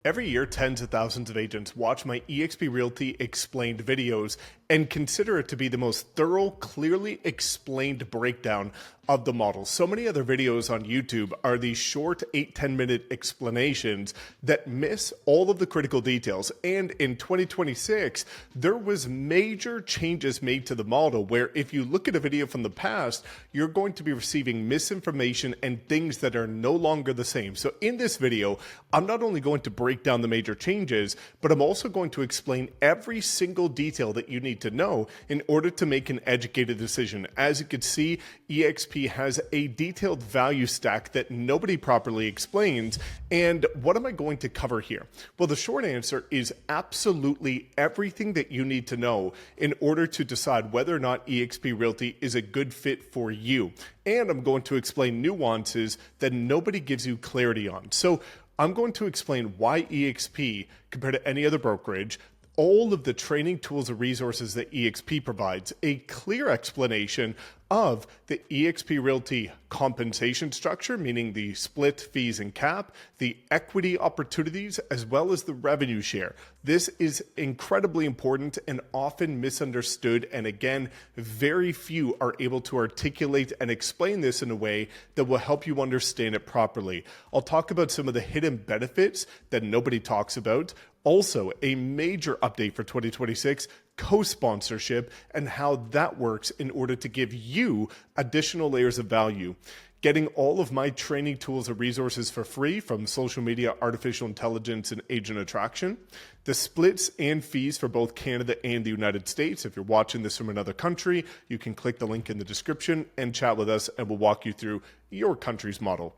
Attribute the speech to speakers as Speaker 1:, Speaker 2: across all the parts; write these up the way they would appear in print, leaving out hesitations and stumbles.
Speaker 1: Every year, tens of thousands of agents watch my eXp Realty explained videos and consider it to be the most thorough, clearly explained breakdown of the model. So many other videos on YouTube are these short 8-10 minute explanations that miss all of the critical details. And in 2026, there was major changes made to the model where if you look at a video from the past, you're going to be receiving misinformation and things that are no longer the same. So in this video, I'm not only going to break down the major changes, but I'm also going to explain every single detail that you need to know in order to make an educated decision. As you can see, eXp has a detailed value stack that nobody properly explains. And what am I going to cover here? Well, the short answer is absolutely everything that you need to know in order to decide whether or not eXp Realty is a good fit for you. And I'm going to explain nuances that nobody gives you clarity on. So I'm going to explain why eXp, compared to any other brokerage, all of the training tools and resources that eXp provides, a clear explanation of the eXp Realty compensation structure, meaning the split fees and cap, the equity opportunities, as well as the revenue share. This is incredibly important and often misunderstood. And again, very few are able to articulate and explain this in a way that will help you understand it properly. I'll talk about some of the hidden benefits that nobody talks about. Also, a major update for 2026, co-sponsorship, and how that works in order to give you additional layers of value. Getting all of my training tools and resources for free from social media, artificial intelligence, and agent attraction. The splits and fees for both Canada and the United States. If you're watching this from another country, you can click the link in the description and chat with us, and we'll walk you through your country's model.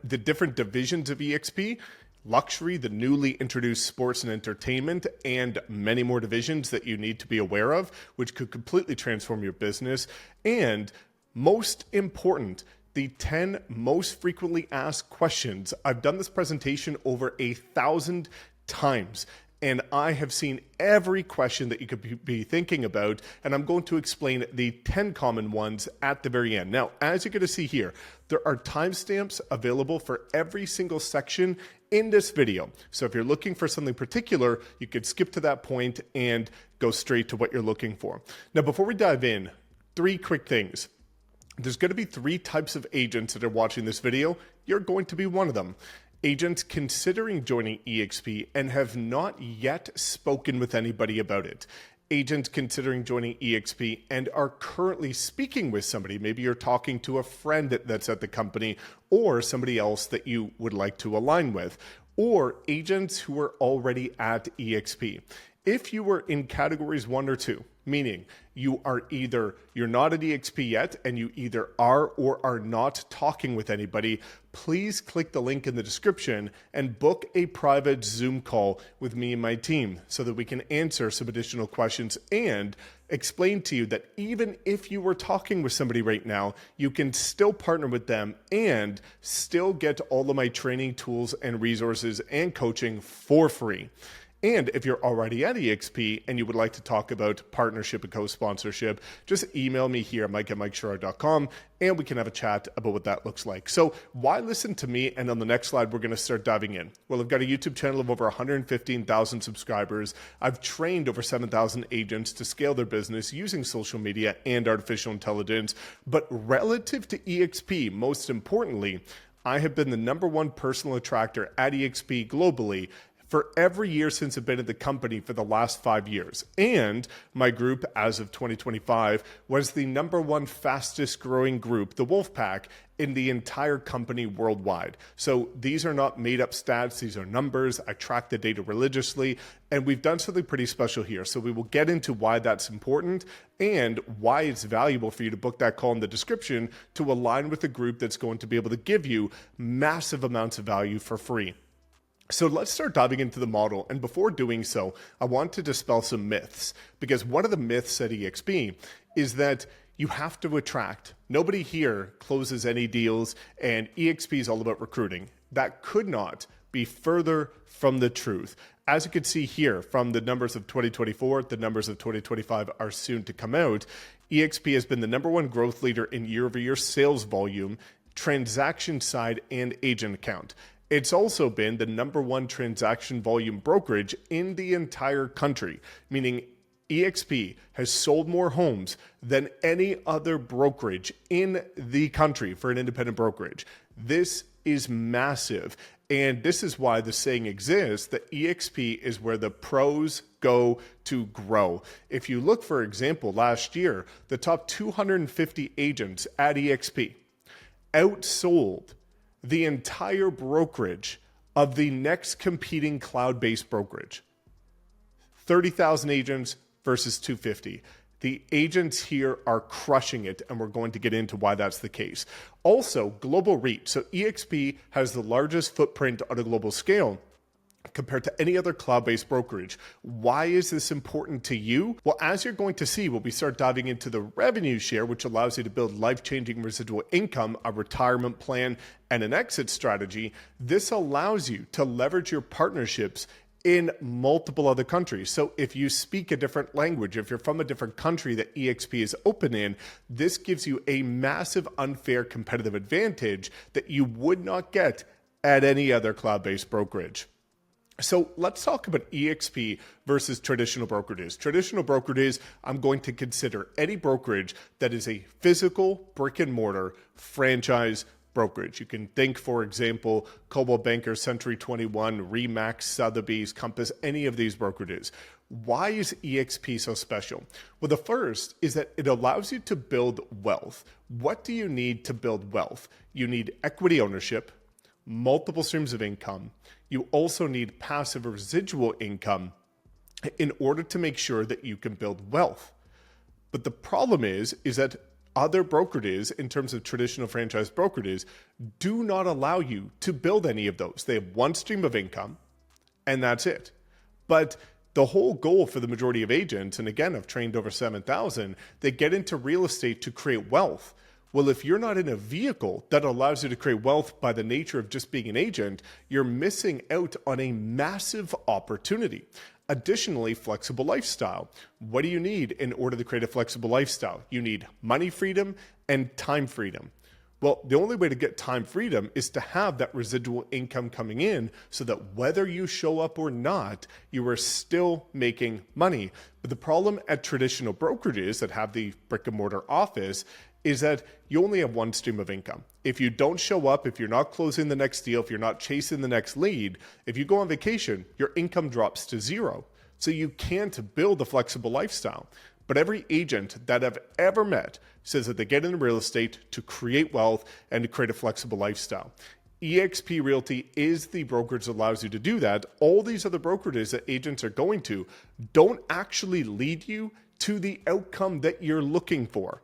Speaker 1: The different divisions of eXp, luxury, the newly introduced sports and entertainment, and many more divisions that you need to be aware of, which could completely transform your business. And most important, the 10 most frequently asked questions. I've done this presentation over 1,000 times. And I have seen every question that you could be thinking about, and I'm going to explain the 10 common ones at the very end. Now, as you're going to see here, there are timestamps available for every single section in this video. So if you're looking for something particular, you could skip to that point and go straight to what you're looking for. Now, before we dive in, 3 quick things. There's going to be 3 types of agents that are watching this video. You're going to be one of them. Agents considering joining eXp and have not yet spoken with anybody about it. Agents considering joining eXp and are currently speaking with somebody. Maybe you're talking to a friend that's at the company or somebody else that you would like to align with. Or agents who are already at eXp. If you were in categories 1 or 2, meaning you're not at eXp yet and you either are or are not talking with anybody, please click the link in the description and book a private Zoom call with me and my team so that we can answer some additional questions and explain to you that even if you were talking with somebody right now, you can still partner with them and still get all of my training tools and resources and coaching for free. And if you're already at eXp and you would like to talk about partnership and co-sponsorship, just email me here at mike@mikesherrard.com and we can have a chat about what that looks like. So why listen to me? And on the next slide, we're going to start diving in. Well, I've got a YouTube channel of over 115,000 subscribers. I've trained over 7,000 agents to scale their business using social media and artificial intelligence. But relative to eXp, most importantly, I have been the #1 personal attractor at eXp globally for every year since I've been at the company for the last 5 years. And my group, as of 2025, was the #1 fastest growing group, the Wolfpack, in the entire company worldwide. So these are not made up stats. These are numbers. I track the data religiously, and we've done something pretty special here. So we will get into why that's important and why it's valuable for you to book that call in the description to align with a group that's going to be able to give you massive amounts of value for free. So let's start diving into the model. And before doing so, I want to dispel some myths, because one of the myths at eXp is that you have to attract. Nobody here closes any deals, and eXp is all about recruiting. That could not be further from the truth. As you can see here from the numbers of 2024, the numbers of 2025 are soon to come out. eXp has been the #1 growth leader in year-over-year sales volume, transaction side, and agent count. It's also been the #1 transaction volume brokerage in the entire country, meaning eXp has sold more homes than any other brokerage in the country for an independent brokerage. This is massive. And this is why the saying exists that eXp is where the pros go to grow. If you look, for example, last year, the top 250 agents at eXp outsold the entire brokerage of the next competing cloud-based brokerage. 30,000 agents versus 250. The agents here are crushing it, and we're going to get into why that's the case. Also, global reach. So eXp has the largest footprint on a global scale compared to any other cloud-based brokerage. Why is this important to you? Well, as you're going to see when we start diving into the revenue share, which allows you to build life-changing residual income, a retirement plan, and an exit strategy, this allows you to leverage your partnerships in multiple other countries. So if you speak a different language, if you're from a different country that eXp is open in, this gives you a massive unfair competitive advantage that you would not get at any other cloud-based brokerage. So let's talk about eXp versus traditional brokerages. Traditional brokerages, I'm going to consider any brokerage that is a physical brick and mortar franchise brokerage. You can think, for example, Coldwell Banker, Century 21, Remax, Sotheby's, Compass, any of these brokerages. Why is eXp so special? Well, the first is that it allows you to build wealth. What do you need to build wealth? You need equity ownership, multiple streams of income. You also need passive or residual income in order to make sure that you can build wealth. But the problem is that other brokerages, in terms of traditional franchise brokerages, do not allow you to build any of those. They have one stream of income, and that's it. But the whole goal for the majority of agents, and again, I've trained over 7,000, they get into real estate to create wealth. Well, if you're not in a vehicle that allows you to create wealth by the nature of just being an agent, you're missing out on a massive opportunity. Additionally, flexible lifestyle. What do you need in order to create a flexible lifestyle? You need money freedom and time freedom. Well, the only way to get time freedom is to have that residual income coming in so that whether you show up or not, you are still making money. But the problem at traditional brokerages that have the brick and mortar office is that you only have one stream of income. If you don't show up, if you're not closing the next deal, if you're not chasing the next lead, if you go on vacation, your income drops to zero. So you can't build a flexible lifestyle. But every agent that I've ever met says that they get into real estate to create wealth and to create a flexible lifestyle. eXp Realty is the brokerage that allows you to do that. All these other brokerages that agents are going to don't actually lead you to the outcome that you're looking for,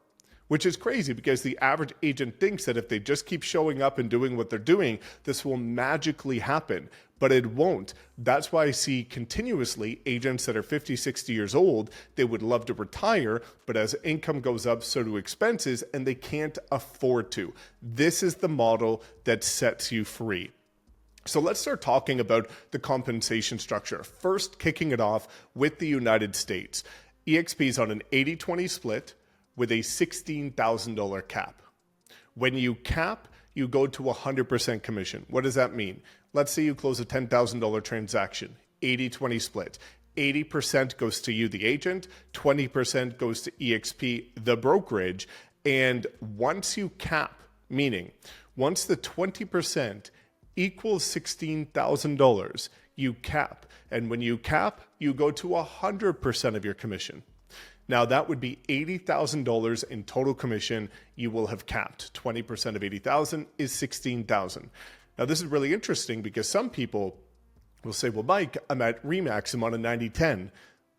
Speaker 1: which is crazy because the average agent thinks that if they just keep showing up and doing what they're doing, this will magically happen, but it won't. That's why I see continuously agents that are 50, 60 years old, they would love to retire, but as income goes up, so do expenses, and they can't afford to. This is the model that sets you free. So let's start talking about the compensation structure. First, kicking it off with the United States. eXp is on an 80-20 split with a $16,000 cap. When you cap, you go to 100% commission. What does that mean? Let's say you close a $10,000 transaction, 80-20 split. 80% goes to you, the agent, 20% goes to eXp, the brokerage. And once you cap, meaning once the 20% equals $16,000, you cap. And when you cap, you go to 100% of your commission. Now that would be $80,000 in total commission you will have capped. 20% of 80,000 is 16,000. Now this is really interesting because some people will say, well, Mike, I'm at Remax, I'm on a 90-10,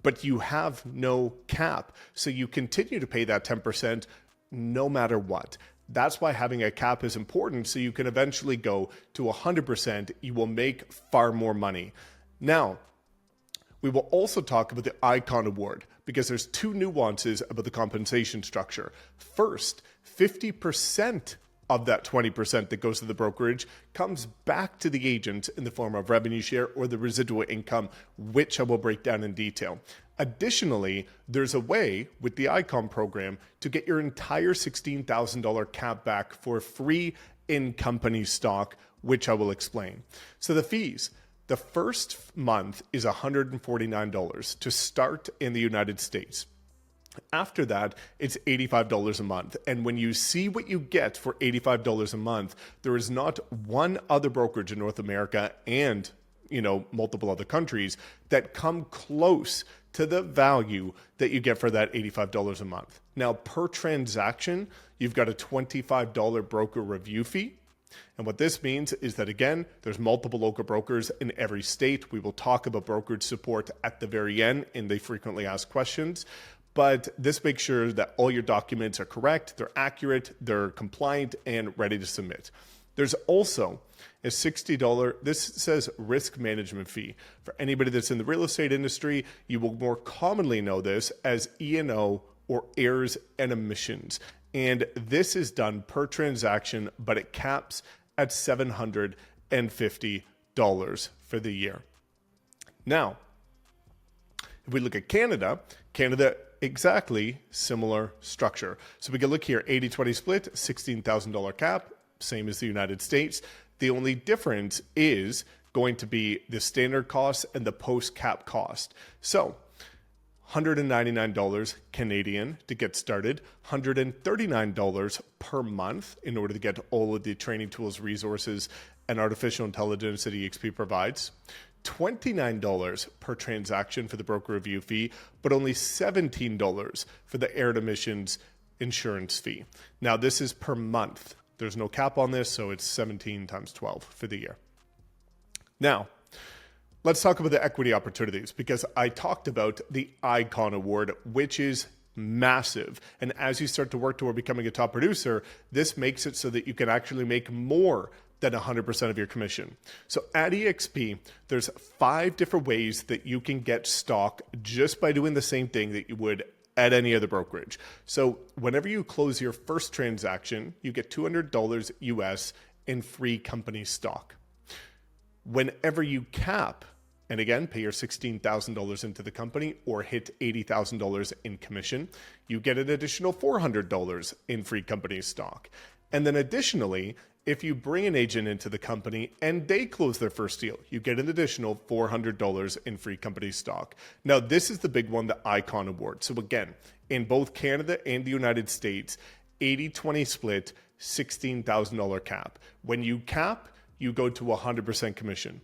Speaker 1: but you have no cap. So you continue to pay that 10% no matter what. That's why having a cap is important, so you can eventually go to 100%. You will make far more money. Now, we will also talk about the Icon Award because there's two nuances about the compensation structure. First, 50% of that 20% that goes to the brokerage comes back to the agent in the form of revenue share or the residual income, which I will break down in detail. Additionally, there's a way with the Icon program to get your entire $16,000 cap back for free in company stock, which I will explain. So the fees, the first month is $149 to start in the United States. After that, it's $85 a month. And when you see what you get for $85 a month, there is not one other brokerage in North America and multiple other countries that come close to the value that you get for that $85 a month. Now, per transaction, you've got a $25 broker review fee. And what this means is that, again, there's multiple local brokers in every state. We will talk about brokerage support at the very end in the frequently asked questions. But this makes sure that all your documents are correct, they're accurate, they're compliant, and ready to submit. There's also a $60, this says risk management fee. For anybody that's in the real estate industry, you will more commonly know this as E&O or errors and omissions. And this is done per transaction, but it caps at $750 for the year. Now, if we look at Canada, exactly similar structure. So we can look here, 80-20 split, $16,000 cap, same as the United States. The only difference is going to be the standard cost and the post-cap cost. So $199 Canadian to get started, $139 per month in order to get all of the training tools, resources, and artificial intelligence that eXp provides. $29 per transaction for the broker review fee, but only $17 for the air emissions insurance fee. Now, this is per month. There's no cap on this, so it's 17 times 12 for the year. Now, let's talk about the equity opportunities, because I talked about the Icon Award, which is massive. And as you start to work toward becoming a top producer, this makes it so that you can actually make more than 100% of your commission. So at eXp, there's 5 different ways that you can get stock just by doing the same thing that you would at any other brokerage. So whenever you close your first transaction, you get $200 US in free company stock. Whenever you cap, and again, pay your $16,000 into the company or hit $80,000 in commission, you get an additional $400 in free company stock. And then additionally, if you bring an agent into the company and they close their first deal, you get an additional $400 in free company stock. Now, this is the big one, the Icon Award. So again, in both Canada and the United States, 80-20 split, $16,000 cap. When you cap, you go to 100% commission.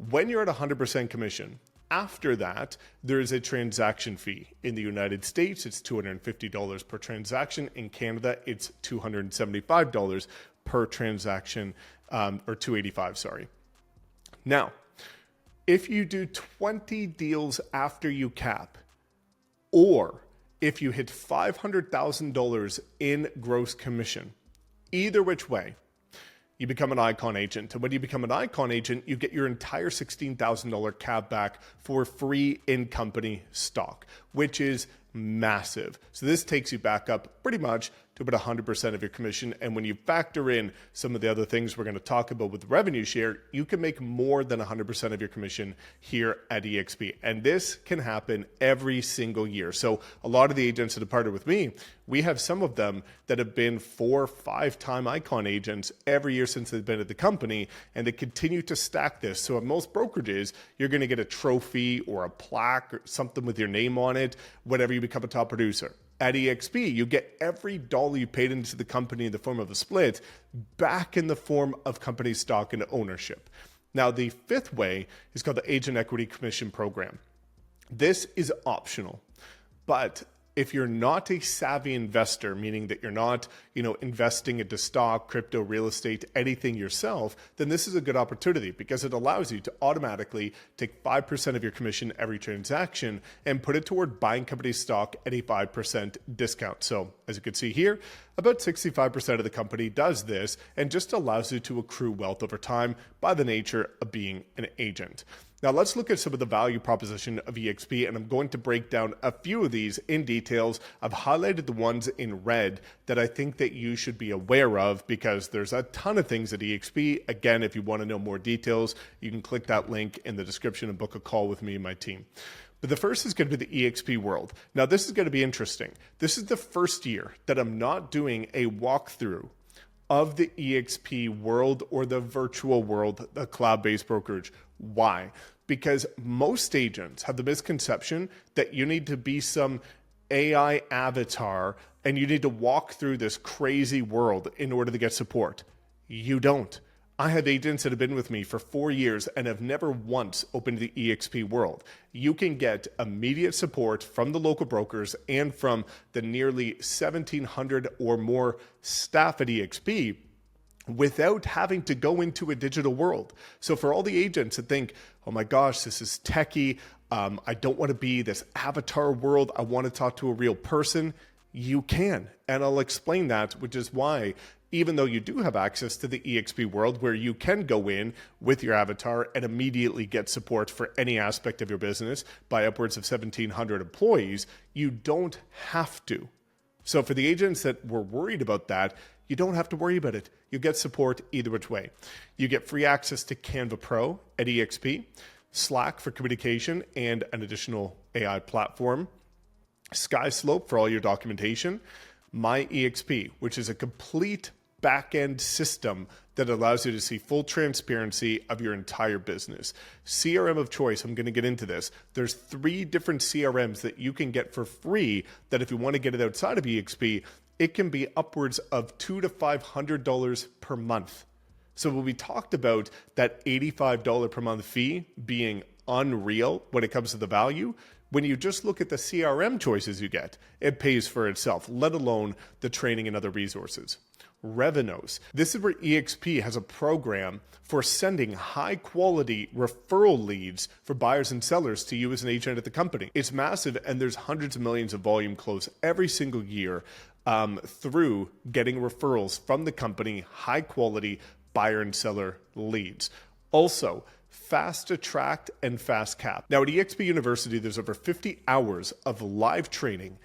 Speaker 1: When you're at 100% commission, after that, there is a transaction fee. In the United States, it's $250 per transaction. In Canada, it's $275 per transaction, or $285, sorry. Now, if you do 20 deals after you cap, or if you hit $500,000 in gross commission, either which way, you become an Icon agent. And when you become an Icon agent, you get your entire $16,000 cap back for free in-company stock, which is massive. So this takes you back up pretty much to about 100% of your commission. And when you factor in some of the other things we're going to talk about with revenue share, you can make more than 100% of your commission here at eXp. And this can happen every single year. So a lot of the agents that have partnered with me, we have some of them that have been 4 or 5-time Icon agents every year since they've been at the company, and they continue to stack this. So at most brokerages, you're going to get a trophy or a plaque or something with your name on it whenever you become a top producer. At eXp, you get every dollar you paid into the company in the form of a split back in the form of company stock and ownership. Now, the 5th way is called the Agent Equity Commission Program. This is optional, but if you're not a savvy investor, meaning that you're not, investing into stock, crypto, real estate, anything yourself, then this is a good opportunity because it allows you to automatically take 5% of your commission every transaction and put it toward buying company stock at a 5% discount. So as you can see here, about 65% of the company does this and just allows you to accrue wealth over time by the nature of being an agent. Now let's look at some of the value proposition of eXp, and I'm going to break down a few of these in details. I've highlighted the ones in red that I think that you should be aware of because there's a ton of things at eXp. Again, if you want to know more details, you can click that link in the description and book a call with me and my team. But the first is going to be the eXp world. Now this is going to be interesting. This is the first year that I'm not doing a walkthrough of the eXp world or the virtual world, the cloud-based brokerage. Why? Because most agents have the misconception that you need to be some AI avatar and you need to walk through this crazy world in order to get support. You don't. I have agents that have been with me for 4 years and have never once opened the eXp world. You can get immediate support from the local brokers and from the nearly 1,700 or more staff at eXp without having to go into a digital world. So for all the agents that think, oh my gosh, this is techie, I don't want to be this avatar world, I want to talk to a real person, you can. And I'll explain that, which is why even though you do have access to the eXp world where you can go in with your avatar and immediately get support for any aspect of your business by upwards of 1,700 employees, you don't have to. So for the agents that were worried about that, you don't have to worry about it. You get support either which way. You get free access to Canva Pro at eXp, Slack for communication and an additional AI platform, SkySlope for all your documentation, My eXp, which is a complete back-end system that allows you to see full transparency of your entire business. CRM of choice, I'm going to get into this. There's 3 different CRMs that you can get for free that if you want to get it outside of eXp, it can be upwards of $200 to $500 per month. So when we talked about that $85 per month fee being unreal when it comes to the value, when you just look at the CRM choices you get, it pays for itself, let alone the training and other resources. Revenues. This is where eXp has a program for sending high quality referral leads for buyers and sellers to you as an agent at the company. It's massive and there's hundreds of millions of volume close every single year through getting referrals from the company, high quality buyer and seller leads. Also, Fast Attract and Fast Cap. Now at eXp University, there's over 50 hours of live training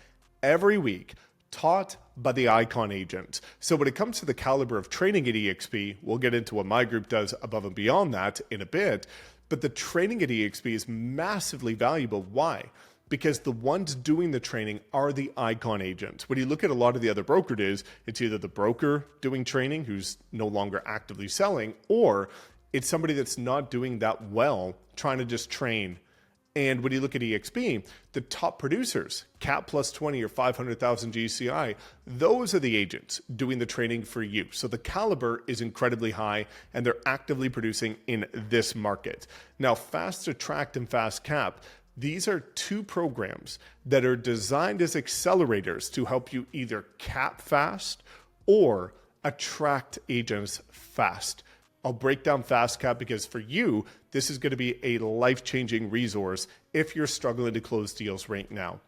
Speaker 1: every week taught by the icon agent. So when it comes to the caliber of training at eXp, we'll get into what my group does above and beyond that in a bit, but the training at eXp is massively valuable. Why? Because the ones doing the training are the icon agents. When you look at a lot of the other brokerages, it's either the broker doing training who's no longer actively selling, or it's somebody that's not doing that well, trying to just train. And when you look at eXp, the top producers, Cap plus 20 or 500,000 GCI, those are the agents doing the training for you. So the caliber is incredibly high and they're actively producing in this market. Now, Fast Attract and Fast Cap, these are 2 programs that are designed as accelerators to help you either cap fast or attract agents fast. I'll break down Fast Cap because for you, this is going to be a life-changing resource if you're struggling to close deals right now.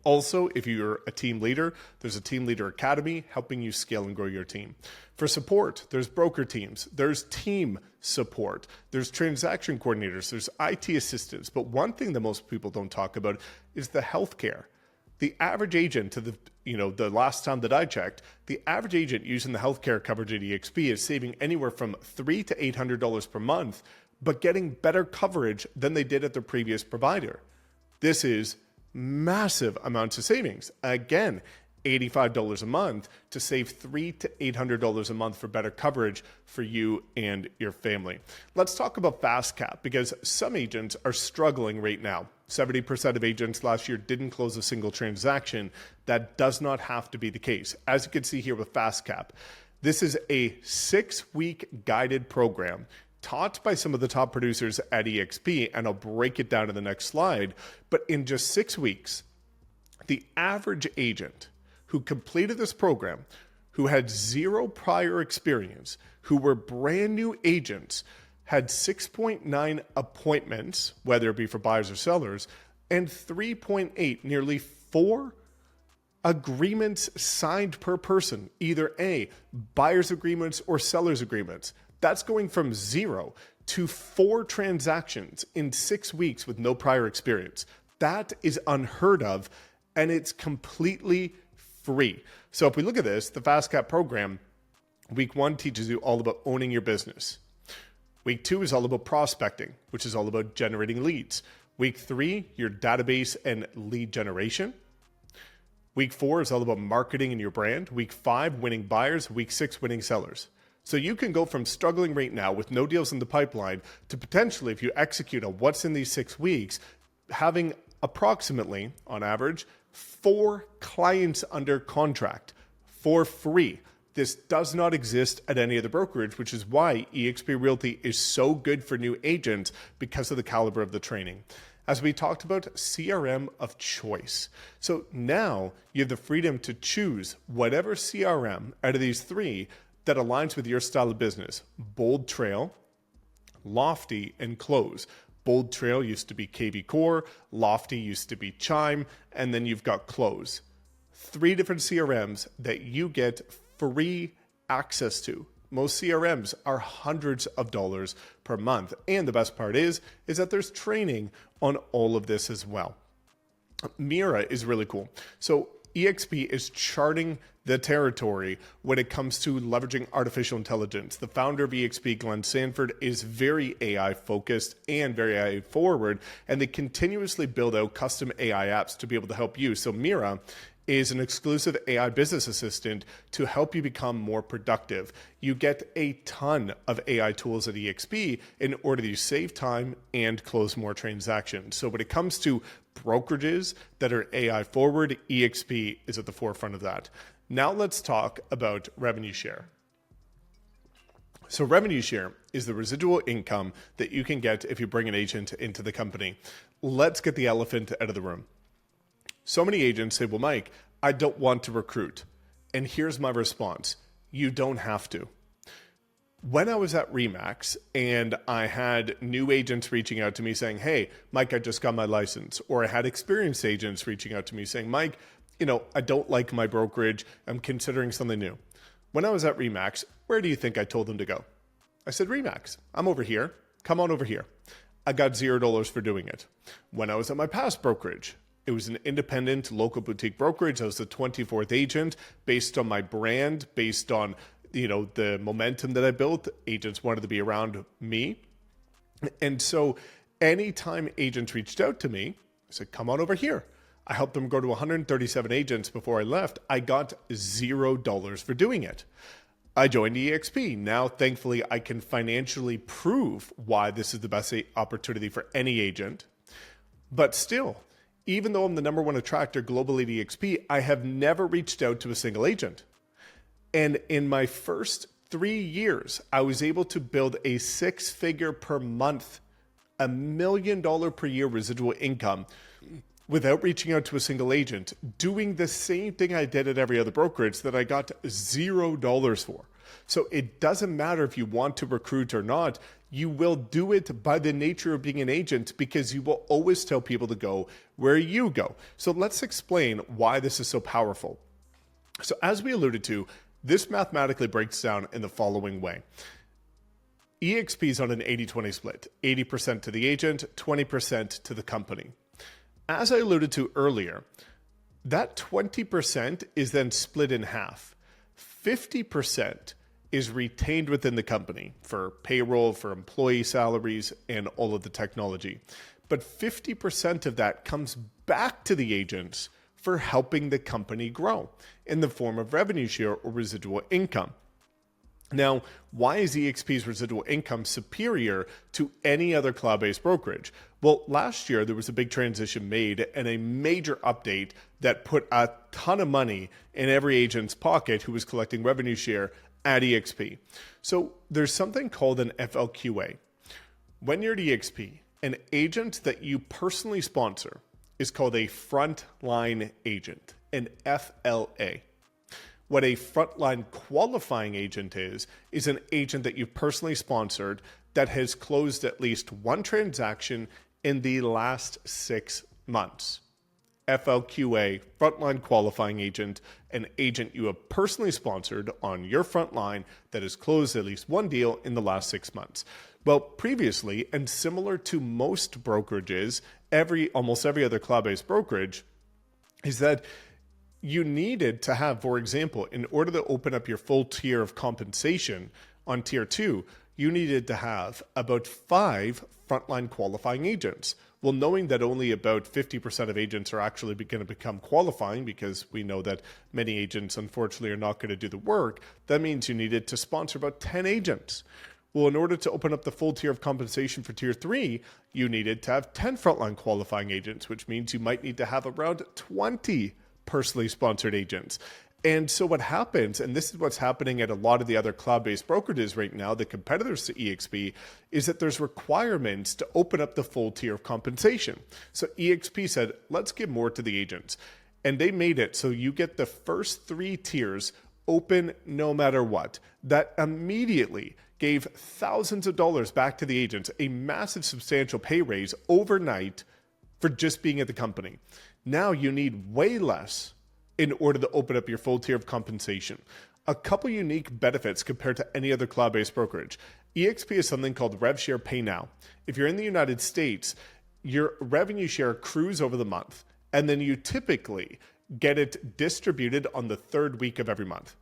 Speaker 1: Also, if you're a team leader, there's a Team Leader Academy helping you scale and grow your team. For support, there's broker teams, there's team support, there's transaction coordinators, there's IT assistants. But one thing that most people don't talk about is the healthcare. The average agent, the last time that I checked, the average agent using the healthcare coverage at eXp is saving anywhere from $300 to $800 per month, but getting better coverage than they did at their previous provider. This is massive amounts of savings. Again, $85 a month to save $300 to $800 a month for better coverage for you and your family. Let's talk about Fast Cap because some agents are struggling right now. 70% of agents last year didn't close a single transaction. That does not have to be the case. As you can see here with Fast Cap, this is a 6-week guided program taught by some of the top producers at eXp, and I'll break it down in the next slide. But in just 6 weeks, the average agent who completed this program, who had 0 prior experience, who were brand new agents, had 6.9 appointments, whether it be for buyers or sellers, and 3.8, nearly 4 agreements signed per person, either A, buyer's agreements or seller's agreements. That's going from 0 to 4 transactions in 6 weeks with no prior experience. That is unheard of, and it's completely free. So if we look at this, the Fast Cap program, week 1 teaches you all about owning your business. Week 2 is all about prospecting, which is all about generating leads. Week 3, your database and lead generation. Week 4 is all about marketing and your brand. Week 5, winning buyers. Week 6, winning sellers. So you can go from struggling right now with no deals in the pipeline to potentially, if you execute on what's in these 6 weeks, having approximately, on average, 4 clients under contract for free. This does not exist at any other brokerage, which is why eXp Realty is so good for new agents because of the caliber of the training. As we talked about, CRM of choice. So now you have the freedom to choose whatever CRM out of these 3 that aligns with your style of business. Bold Trail, Lofty, and Close. Bold Trail used to be KV Core, Lofty used to be Chime, and then you've got Close. 3 different CRMs that you get free access to. Most CRMs are hundreds of dollars per month. And the best part is that there's training on all of this as well. Mira is really cool. So eXp is charting the territory when it comes to leveraging artificial intelligence. The founder of eXp, Glenn Sanford, is very AI focused and very AI forward, and they continuously build out custom AI apps to be able to help you. So Mira is an exclusive AI business assistant to help you become more productive. You get a ton of AI tools at eXp in order to save time and close more transactions. So when it comes to brokerages that are AI forward, eXp is at the forefront of that. Now let's talk about revenue share. So revenue share is the residual income that you can get if you bring an agent into the company. Let's get the elephant out of the room. So many agents say, well, Mike, I don't want to recruit. And here's my response. You don't have to. When I was at Remax and I had new agents reaching out to me saying, hey, Mike, I just got my license. Or I had experienced agents reaching out to me saying, Mike, I don't like my brokerage. I'm considering something new. When I was at Remax, where do you think I told them to go? I said, Remax, I'm over here. Come on over here. I got $0 for doing it. When I was at my past brokerage, it was an independent local boutique brokerage. I was the 24th agent based on my brand, based on the momentum that I built. Agents wanted to be around me. And so anytime agents reached out to me, I said, come on over here. I helped them go to 137 agents before I left. I got $0 for doing it. I joined eXp. Now, thankfully, I can financially prove why this is the best opportunity for any agent. But still, even though I'm the number 1 attractor globally at eXp, I have never reached out to a single agent. And in my first 3 years, I was able to build a 6-figure per month, $1 million per year residual income without reaching out to a single agent, doing the same thing I did at every other brokerage that I got $0 for. So it doesn't matter if you want to recruit or not. You will do it by the nature of being an agent because you will always tell people to go where you go. So let's explain why this is so powerful. So as we alluded to, this mathematically breaks down in the following way. eXp is on an 80-20 split, 80% to the agent, 20% to the company. As I alluded to earlier, that 20% is then split in half. 50% is retained within the company for payroll, for employee salaries, and all of the technology. But 50% of that comes back to the agents for helping the company grow in the form of revenue share or residual income. Now, why is eXp's residual income superior to any other cloud-based brokerage? Well, last year there was a big transition made and a major update that put a ton of money in every agent's pocket who was collecting revenue share at eXp. So there's something called an FLQA. When you're at eXp, an agent that you personally sponsor is called a frontline agent, an FLA. What a frontline qualifying agent is an agent that you've personally sponsored that has closed at least one transaction in the last 6 months. FLQA, frontline qualifying agent, an agent you have personally sponsored on your front line that has closed at least one deal in the last 6 months. Well, previously, and similar to most brokerages, almost every other cloud-based brokerage, is that you needed to have, for example, in order to open up your full tier of compensation on tier 2, you needed to have about 5 frontline qualifying agents. Well, knowing that only about 50% of agents are actually going to become qualifying, because we know that many agents unfortunately are not going to do the work, that means you needed to sponsor about 10 agents. Well, in order to open up the full tier of compensation for tier 3, you needed to have 10 frontline qualifying agents, which means you might need to have around 20 personally sponsored agents. And so what happens, and this is what's happening at a lot of the other cloud-based brokerages right now, the competitors to eXp, is that there's requirements to open up the full tier of compensation. So eXp said, let's give more to the agents. And they made it so you get the first 3 tiers open no matter what. That immediately gave thousands of dollars back to the agents, a massive substantial pay raise overnight for just being at the company. Now you need way less in order to open up your full tier of compensation. A couple unique benefits compared to any other cloud-based brokerage. eXp is something called Rev Share Pay Now. If you're in the United States, your revenue share accrues over the month, and then you typically get it distributed on the 3rd week of every month.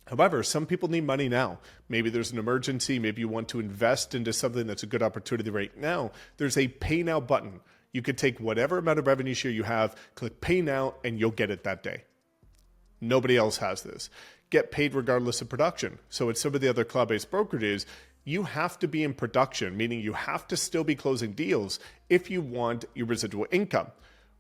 Speaker 1: However, some people need money now. Maybe there's an emergency. Maybe you want to invest into something that's a good opportunity right now. There's a Pay Now button. You could take whatever amount of revenue share you have, click Pay Now, and you'll get it that day. Nobody else has this. Get paid regardless of production. So at some of the other cloud-based brokerages, you have to be in production, meaning you have to still be closing deals if you want your residual income.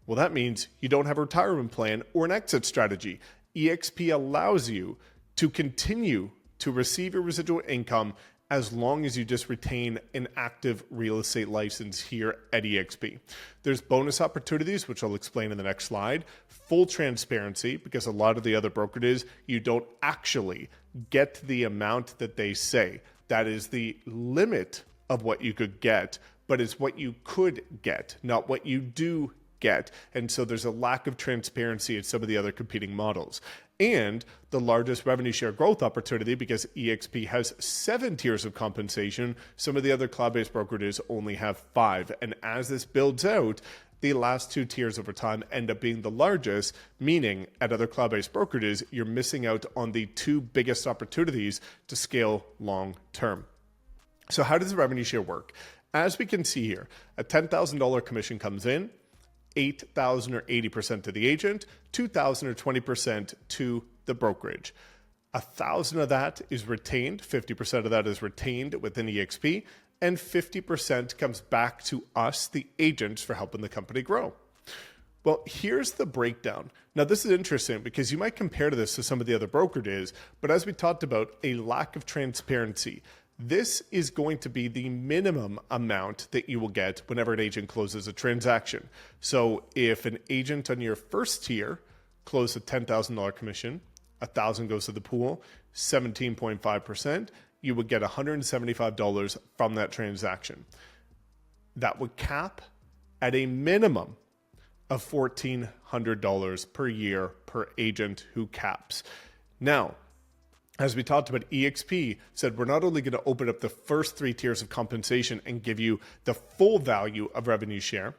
Speaker 1: Well, that means you don't have a retirement plan or an exit strategy. eXp allows you to continue to receive your residual income as long as you just retain an active real estate license here at eXp. There's bonus opportunities, which I'll explain in the next slide. Full transparency, because a lot of the other brokerages, you don't actually get the amount that they say. That is the limit of what you could get, but it's what you could get, not what you do get. And so there's a lack of transparency in some of the other competing models. And the largest revenue share growth opportunity, because eXp has 7 tiers of compensation. Some of the other cloud-based brokerages only have 5. And as this builds out, the last 2 tiers over time end up being the largest, meaning at other cloud-based brokerages, you're missing out on the 2 biggest opportunities to scale long term. So how does the revenue share work? As we can see here, a $10,000 commission comes in, $8,000 or 80% to the agent, $2,000 or 20% to the brokerage. $1,000 of that is retained, 50% of that is retained within eXp, and 50% comes back to us, the agents, for helping the company grow. Well, here's the breakdown. Now, this is interesting because you might compare this to some of the other brokerages, but as we talked about, a lack of transparency. This is going to be the minimum amount that you will get whenever an agent closes a transaction. So if an agent on your first tier closed a $10,000 commission, $1,000 goes to the pool, 17.5%, you would get $175 from that transaction. That would cap at a minimum of $1,400 per year per agent who caps. Now, as we talked about, eXp said we're not only going to open up the first 3 tiers of compensation and give you the full value of revenue share,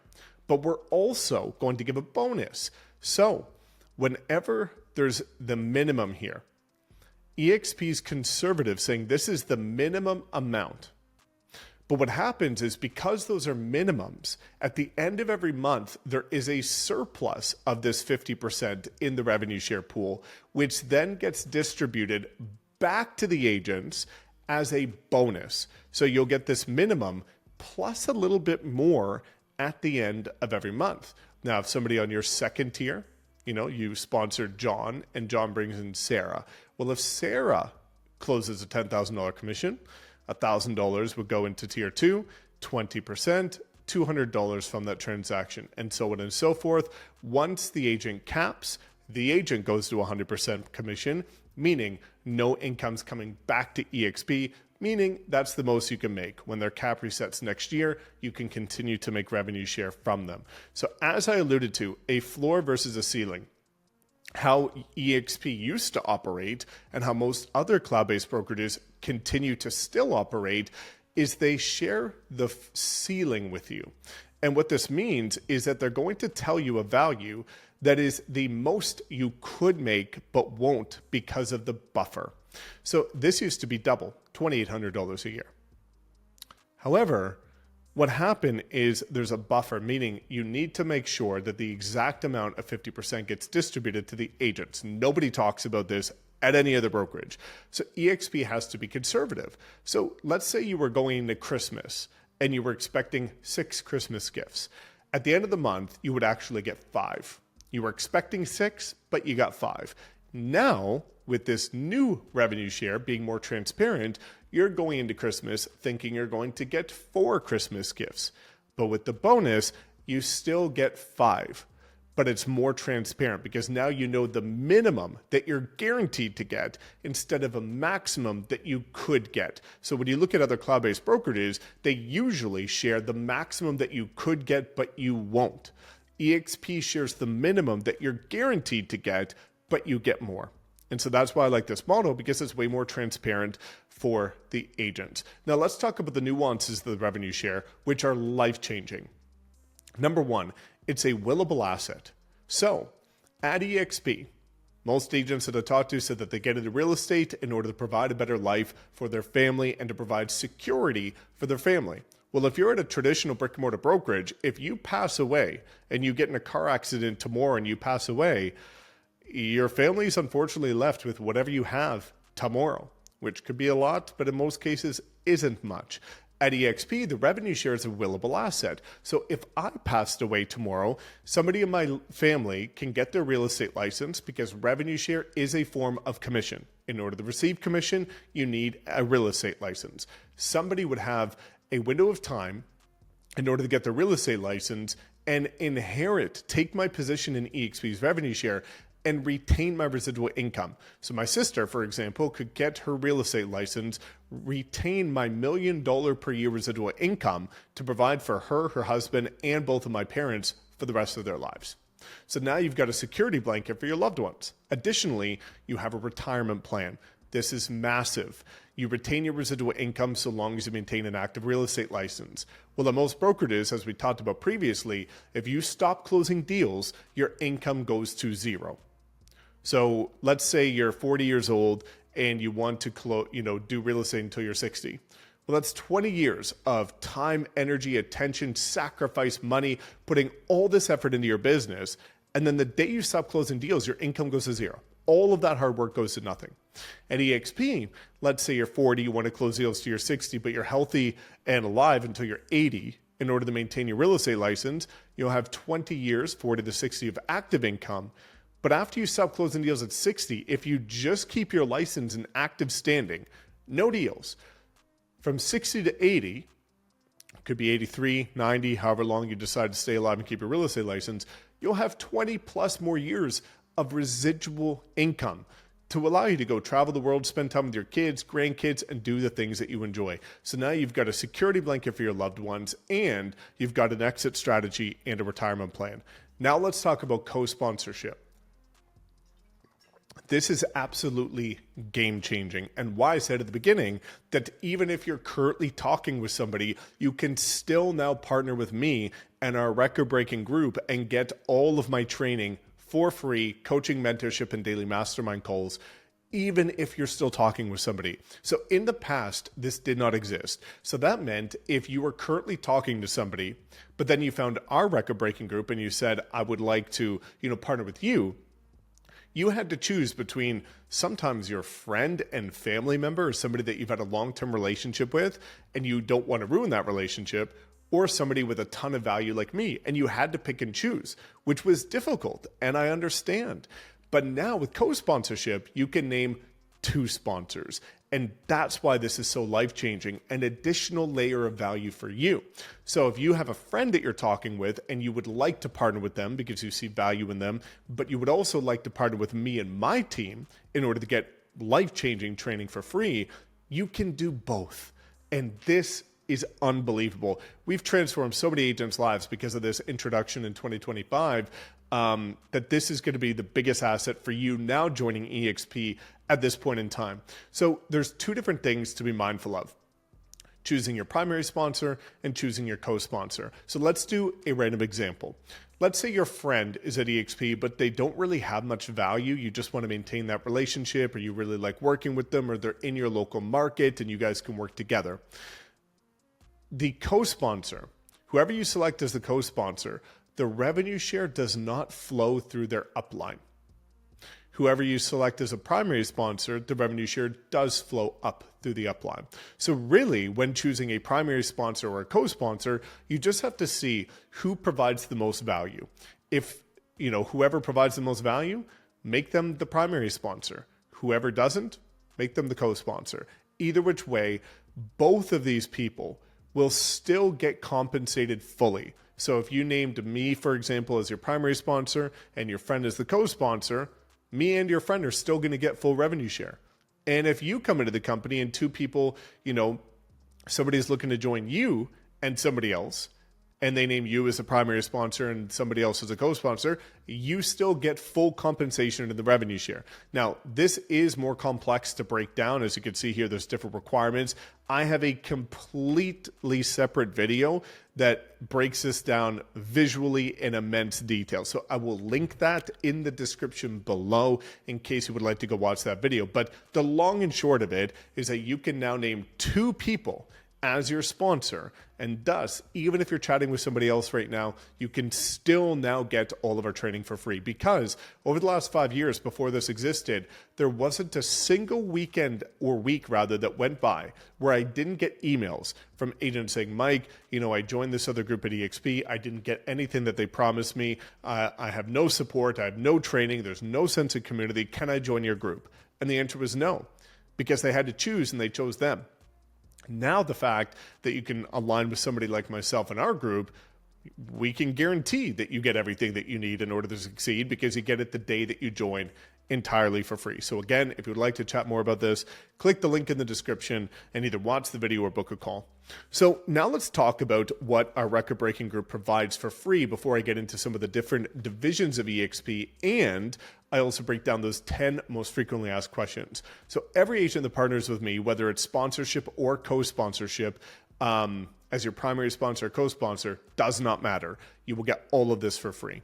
Speaker 1: but we're also going to give a bonus. So whenever there's the minimum here, eXp's conservative saying this is the minimum amount. But what happens is, because those are minimums, at the end of every month, there is a surplus of this 50% in the revenue share pool, which then gets distributed back to the agents as a bonus. So you'll get this minimum plus a little bit more at the end of every month. Now, if somebody on your second tier, you sponsored John and John brings in Sarah. Well, if Sarah closes a $10,000 commission, $1,000 would go into tier 2, 20%, $200 from that transaction, and so on and so forth. Once the agent caps, the agent goes to 100% commission, meaning no income's coming back to eXp, meaning that's the most you can make. When their cap resets next year, you can continue to make revenue share from them. So as I alluded to, a floor versus a ceiling. How eXp used to operate and how most other cloud-based brokerages continue to still operate is they share the ceiling with you. And what this means is that they're going to tell you a value that is the most you could make but won't because of the buffer. So this used to be double, $2,800 a year. However, what happened is there's a buffer, meaning you need to make sure that the exact amount of 50% gets distributed to the agents. Nobody talks about this at any other brokerage. So eXp has to be conservative. So let's say you were going into Christmas and you were expecting 6 Christmas gifts. At the end of the month, you would actually get 5. You were expecting 6, but you got 5. Now, with this new revenue share being more transparent, you're going into Christmas thinking you're going to get 4 Christmas gifts. But with the bonus, you still get 5. But it's more transparent because now you know the minimum that you're guaranteed to get instead of a maximum that you could get. So when you look at other cloud-based brokerages, they usually share the maximum that you could get, but you won't. eXp shares the minimum that you're guaranteed to get, but you get more. And so that's why I like this model, because it's way more transparent for the agent. Now let's talk about the nuances of the revenue share, which are life-changing. Number one, it's a willable asset. So at eXp, most agents that I talked to said that they get into real estate in order to provide a better life for their family and to provide security for their family. Well, if you're at a traditional brick and mortar brokerage, if you pass away and you get in a car accident tomorrow and you pass away, your family is unfortunately left with whatever you have tomorrow, which could be a lot, but in most cases isn't much. At eXp, the revenue share is a willable asset. So if I passed away tomorrow, somebody in my family can get their real estate license because revenue share is a form of commission. In order to receive commission, you need a real estate license. Somebody would have a window of time in order to get their real estate license and take my position in eXp's revenue share and retain my residual income. So my sister, for example, could get her real estate license, retain my $1 million per year residual income to provide for her, her husband, and both of my parents for the rest of their lives. So now you've got a security blanket for your loved ones. Additionally, you have a retirement plan. This is massive. You retain your residual income so long as you maintain an active real estate license. Well, at most brokerages, as we talked about previously, if you stop closing deals, your income goes to zero. So let's say you're 40 years old and you want to do real estate until you're 60. Well, that's 20 years of time, energy, attention, sacrifice, money, putting all this effort into your business. And then the day you stop closing deals, your income goes to zero. All of that hard work goes to nothing. At eXp, let's say you're 40, you want to close deals to your 60, but you're healthy and alive until you're 80. In order to maintain your real estate license, you'll have 20 years, 40 to 60 of active income. But after you stop closing deals at 60, if you just keep your license in active standing, no deals, from 60 to 80, could be 83, 90, however long you decide to stay alive and keep your real estate license, you'll have 20 plus more years of residual income to allow you to go travel the world, spend time with your kids, grandkids, and do the things that you enjoy. So now you've got a security blanket for your loved ones, and you've got an exit strategy and a retirement plan. Now let's talk about co-sponsorship. This is absolutely game-changing, and why I said at the beginning that even if you're currently talking with somebody, you can still now partner with me and our record-breaking group and get all of my training for free, coaching, mentorship, and daily mastermind calls, even if you're still talking with somebody. So in the past, this did not exist. So that meant if you were currently talking to somebody, but then you found our record-breaking group and you said, I would like to, partner with you, you had to choose between sometimes your friend and family member or somebody that you've had a long-term relationship with and you don't want to ruin that relationship, or somebody with a ton of value like me, and you had to pick and choose, which was difficult, and I understand. But now with co-sponsorship, you can name 2 sponsors, and that's why this is so life-changing, an additional layer of value for you. So if you have a friend that you're talking with and you would like to partner with them because you see value in them, but you would also like to partner with me and my team in order to get life-changing training for free, you can do both. And this is unbelievable. We've transformed so many agents' lives because of this introduction in 2025 that this is going to be the biggest asset for you now joining eXp at this point in time. So there's 2 different things to be mindful of: choosing your primary sponsor and choosing your co-sponsor. So let's do a random example. Let's say your friend is at eXp, but they don't really have much value. You just want to maintain that relationship, or you really like working with them, or they're in your local market and you guys can work together. The co-sponsor, whoever you select as the co-sponsor, the revenue share does not flow through their upline. Whoever you select as a primary sponsor, the revenue share does flow up through the upline. So really, when choosing a primary sponsor or a co-sponsor, you just have to see who provides the most value. If, whoever provides the most value, make them the primary sponsor. Whoever doesn't, make them the co-sponsor. Either which way, both of these people will still get compensated fully. So if you named me, for example, as your primary sponsor and your friend as the co-sponsor, me and your friend are still going to get full revenue share. And if you come into the company and two people, somebody's looking to join you and somebody else, and they name you as a primary sponsor and somebody else as a co-sponsor, you still get full compensation in the revenue share. Now, this is more complex to break down. As you can see here, there's different requirements. I have a completely separate video that breaks this down visually in immense detail. So I will link that in the description below in case you would like to go watch that video. But the long and short of it is that you can now name two people as your sponsor, and thus, even if you're chatting with somebody else right now, you can still now get all of our training for free, because over the last 5 years before this existed, there wasn't a single weekend or week rather that went by where I didn't get emails from agents saying, Mike, I joined this other group at eXp. I didn't get anything that they promised me. I have no support. I have no training. There's no sense of community. Can I join your group? And the answer was no, because they had to choose and they chose them. Now the fact that you can align with somebody like myself in our group, we can guarantee that you get everything that you need in order to succeed, because you get it the day that you join entirely for free. So again, if you would like to chat more about this, click the link in the description and either watch the video or book a call. So now let's talk about what our record-breaking group provides for free before I get into some of the different divisions of eXp, and I also break down those 10 most frequently asked questions. So every agent that partners with me, whether it's sponsorship or co-sponsorship, as your primary sponsor or co-sponsor, does not matter. You will get all of this for free.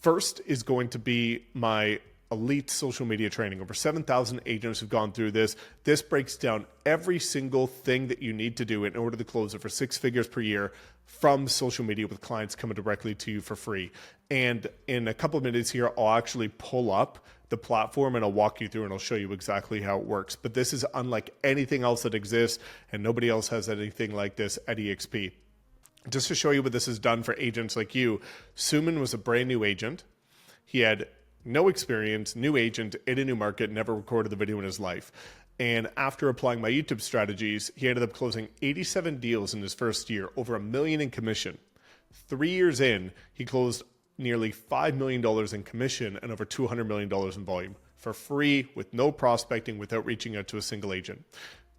Speaker 1: First is going to be my elite social media training. Over 7,000 agents have gone through this. This breaks down every single thing that you need to do in order to close over 6 figures per year from social media, with clients coming directly to you for free. And in a couple of minutes here, I'll actually pull up the platform and I'll walk you through and I'll show you exactly how it works. But this is unlike anything else that exists, and nobody else has anything like this at eXp. Just to show you what this has done for agents like you, Suman was a brand new agent. He had no experience, new agent in a new market, never recorded the video in his life. And after applying my YouTube strategies, he ended up closing 87 deals in his first year, over $1 million in commission. 3 years in, he closed nearly $5 million in commission and over $200 million in volume for free, with no prospecting, without reaching out to a single agent.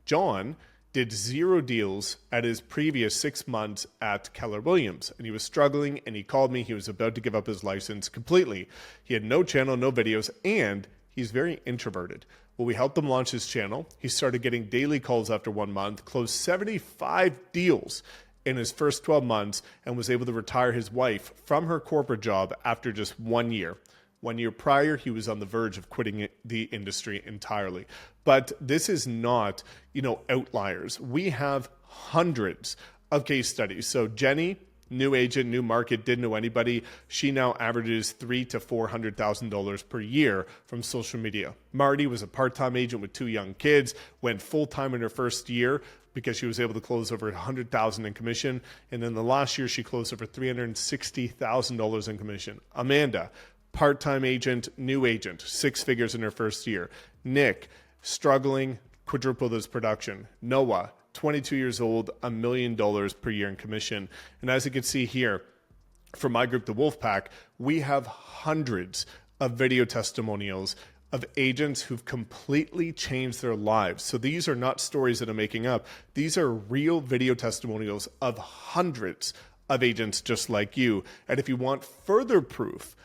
Speaker 1: John did 0 deals at his previous 6 months at Keller Williams, and he was struggling, and he called me. He was about to give up his license completely. He had no channel, no videos, and he's very introverted. Well, we helped him launch his channel. He started getting daily calls after 1 month, closed 75 deals in his first 12 months, and was able to retire his wife from her corporate job after just 1 year. 1 year prior, he was on the verge of quitting the industry entirely. But this is not, outliers. We have hundreds of case studies. So Jenny, new agent, new market, didn't know anybody. She now averages $300,000 to $400,000 per year from social media. Marty was a part-time agent with 2 young kids, went full-time in her first year because she was able to close over $100,000 in commission. And then the last year, she closed over $360,000 in commission. Amanda, part-time agent, new agent, 6 figures in her first year. Nick, struggling, quadrupled his production. Noah, 22 years old, $1 million per year in commission. And as you can see here, for my group, the Wolfpack, we have hundreds of video testimonials of agents who've completely changed their lives. So these are not stories that I'm making up. These are real video testimonials of hundreds of agents just like you. And if you want further proof,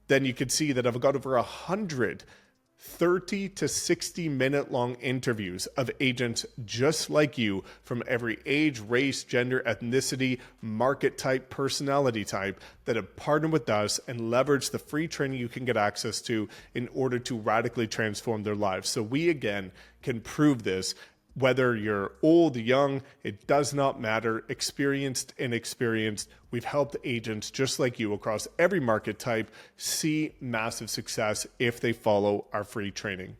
Speaker 1: then you can see that I've got over 100 30 to 60 minute long interviews of agents just like you, from every age, race, gender, ethnicity, market type, personality type, that have partnered with us and leveraged the free training you can get access to in order to radically transform their lives. So we, again, can prove this Whether you're old, young, it does not matter, experienced, inexperienced. We've helped agents just like you across every market type see massive success if they follow our free training.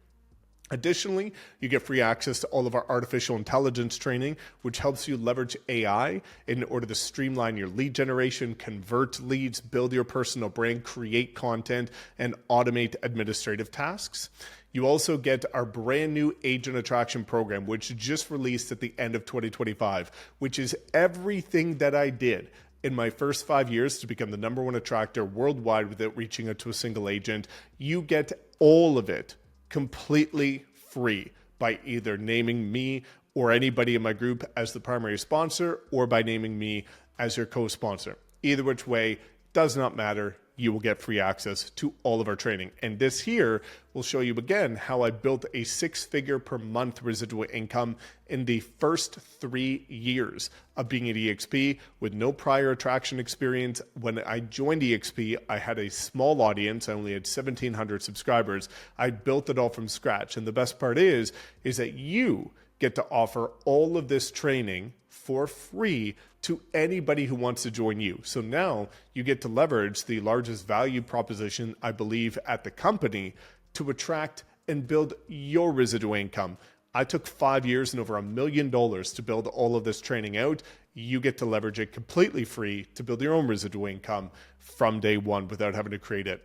Speaker 1: Additionally, you get free access to all of our artificial intelligence training, which helps you leverage AI in order to streamline your lead generation, convert leads, build your personal brand, create content, and automate administrative tasks. You also get our brand new agent attraction program, which just released at the end of 2025, which is everything that I did in my first 5 years to become the #1 attractor worldwide without reaching out to a single agent. You get all of it completely free by either naming me or anybody in my group as the primary sponsor or by naming me as your co-sponsor. Either which way, does not matter. You will get free access to all of our training. And this here will show you again how I built a 6-figure per month residual income in the first 3 years of being at eXp with no prior attraction experience. When I joined eXp, I had a small audience. I only had 1,700 subscribers. I built it all from scratch. And the best part is that you get to offer all of this training for free to anybody who wants to join you. So now you get to leverage the largest value proposition, I believe, at the company to attract and build your residual income. I took 5 years and over $1 million to build all of this training out. You get to leverage it completely free to build your own residual income from day one without having to create it.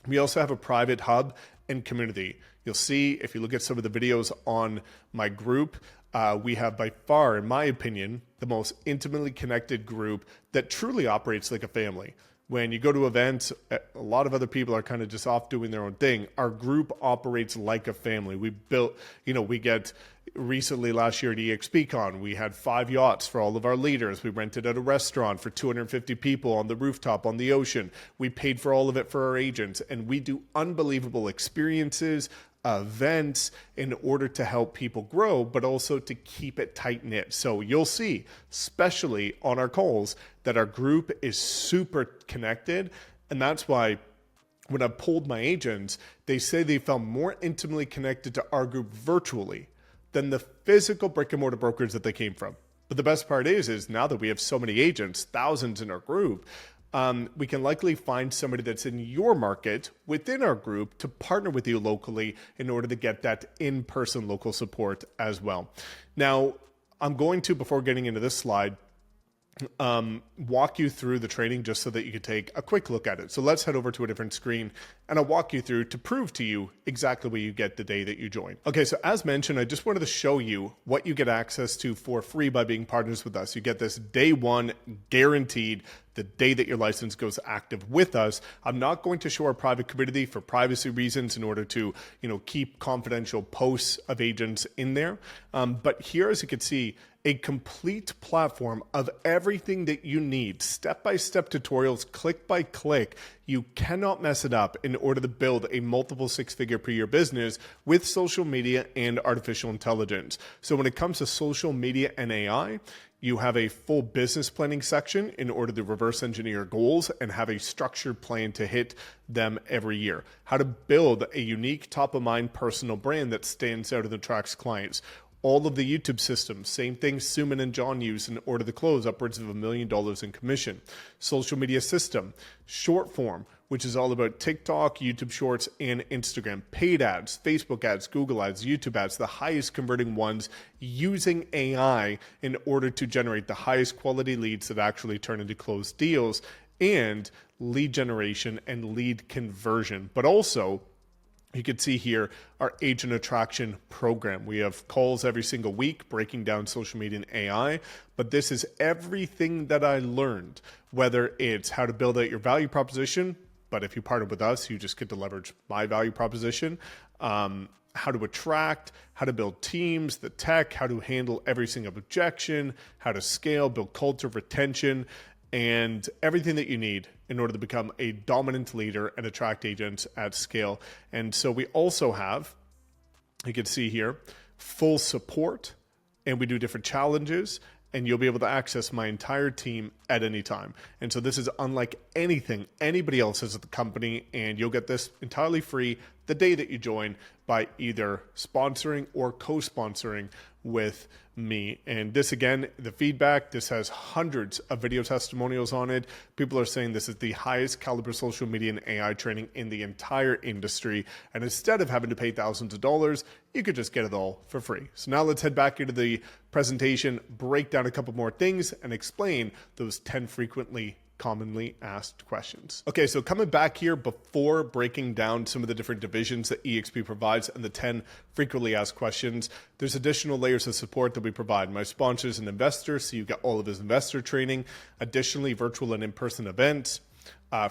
Speaker 1: We also have a private hub and community. You'll see if you look at some of the videos on my group, we have by far, in my opinion, the most intimately connected group that truly operates like a family. When you go to events, a lot of other people are kind of just off doing their own thing. Our group operates like a family. We built, we get recently last year at eXpCon, we had 5 yachts for all of our leaders. We rented out a restaurant for 250 people on the rooftop on the ocean. We paid for all of it for our agents, and we do unbelievable experiences, events in order to help people grow, but also to keep it tight knit. So you'll see, especially on our calls, that our group is super connected. And that's why when I polled my agents, they say they felt more intimately connected to our group virtually than the physical brick and mortar brokers that they came from. But the best part is now that we have so many agents, thousands in our group, we can likely find somebody that's in your market within our group to partner with you locally in order to get that in-person local support as well. Now, I'm going to, before getting into this slide, walk you through the training just so that you can take a quick look at it. So let's head over to a different screen and I'll walk you through to prove to you exactly what you get the day that you join. Okay, so as mentioned, I just wanted to show you what you get access to for free by being partners with us. You get this day one guaranteed the day that your license goes active with us. I'm not going to show our private community for privacy reasons in order to, keep confidential posts of agents in there. But here, as you can see, a complete platform of everything that you need, step-by-step tutorials, click by click. You cannot mess it up in order to build a multiple 6-figure per year business with social media and artificial intelligence. So when it comes to social media and AI, you have a full business planning section in order to reverse engineer goals and have a structured plan to hit them every year. How to build a unique top of mind personal brand that stands out and attracts clients. All of the YouTube systems, same thing Suman and John use in order to close upwards of $1 million in commission. Social media system, short form, which is all about TikTok, YouTube Shorts, and Instagram. Paid ads, Facebook ads, Google ads, YouTube ads, the highest converting ones using AI in order to generate the highest quality leads that actually turn into closed deals, and lead generation and lead conversion. But also, you can see here our agent attraction program. We have calls every single week breaking down social media and AI, but this is everything that I learned, whether it's how to build out your value proposition, but if you partner with us, you just get to leverage my value proposition, how to attract, how to build teams, the tech, how to handle every single objection, how to scale, build culture, retention, and everything that you need in order to become a dominant leader and attract agents at scale. And so we also have, you can see here, full support, and we do different challenges, and you'll be able to access my entire team at any time. And so this is unlike anything anybody else has at the company, and you'll get this entirely free the day that you join by either sponsoring or co-sponsoring with me. And this, again, the feedback, this has hundreds of video testimonials on it. People are saying this is the highest caliber social media and AI training in the entire industry. And instead of having to pay thousands of dollars, you could just get it all for free. So now let's head back into the presentation, break down a couple more things, and explain those 10 frequently commonly asked questions. Okay, so coming back here before breaking down some of the different divisions that eXp provides and the 10 frequently asked questions, there's additional layers of support that we provide. My sponsor is an investor, so you get all of his investor training. Additionally, virtual and in-person events,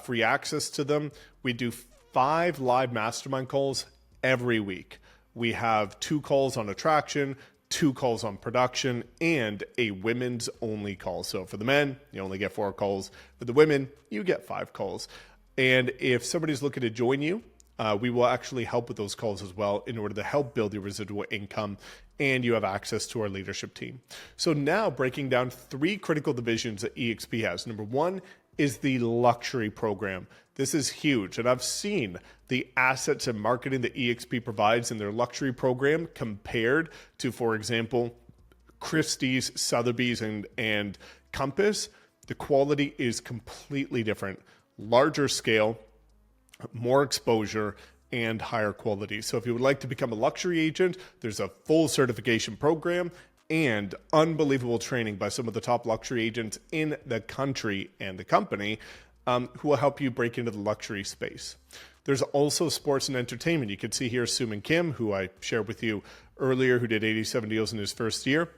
Speaker 1: free access to them. We do 5 live mastermind calls every week. We have 2 calls on attraction, 2 calls on production, and a women's only call. So for the men, you only get 4 calls. For the women, you get 5 calls. And if somebody's looking to join you, we will actually help with those calls as well in order to help build your residual income, and you have access to our leadership team. So now breaking down 3 critical divisions that eXp has. Number 1 is the luxury program. This is huge, and I've seen the assets and marketing that eXp provides in their luxury program compared to, for example, Christie's, Sotheby's, and Compass. The quality is completely different. Larger scale, more exposure, and higher quality. So if you would like to become a luxury agent, there's a full certification program and unbelievable training by some of the top luxury agents in the country and the company who will help you break into the luxury space. There's also sports and entertainment. You can see here Suman Kim, who I shared with you earlier, who did 87 deals in his first year.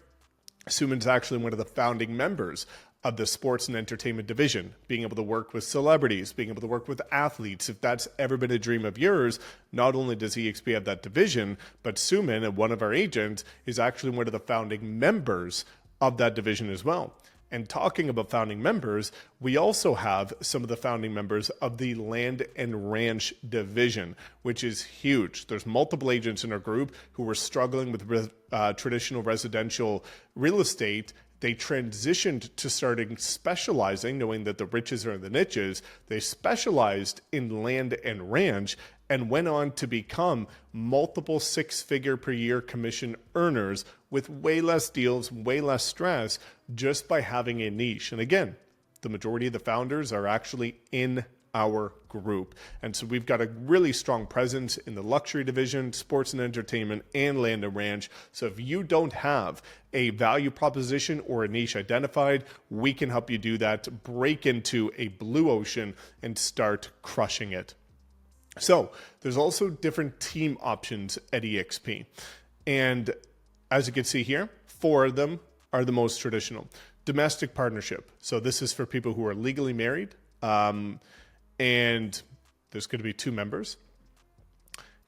Speaker 1: Suman's actually one of the founding members of the sports and entertainment division, being able to work with celebrities, being able to work with athletes. If that's ever been a dream of yours, not only does eXp have that division, but Suman, and one of our agents, is actually one of the founding members of that division as well. And talking about founding members, we also have some of the founding members of the land and ranch division, which is huge. There's multiple agents in our group who were struggling with traditional residential real estate. They transitioned to starting specializing, knowing that the riches are in the niches. They specialized in land and ranch and went on to become multiple 6-figure per year commission earners with way less deals, way less stress, just by having a niche. And again, the majority of the founders are actually in our group. And so we've got a really strong presence in the luxury division, sports and entertainment, and land and ranch. So if you don't have a value proposition or a niche identified, we can help you do that, break into a blue ocean and start crushing it. So there's also different team options at eXp. And as you can see here, 4 of them are the most traditional. Domestic partnership. So this is for people who are legally married, and there's going to be 2 members.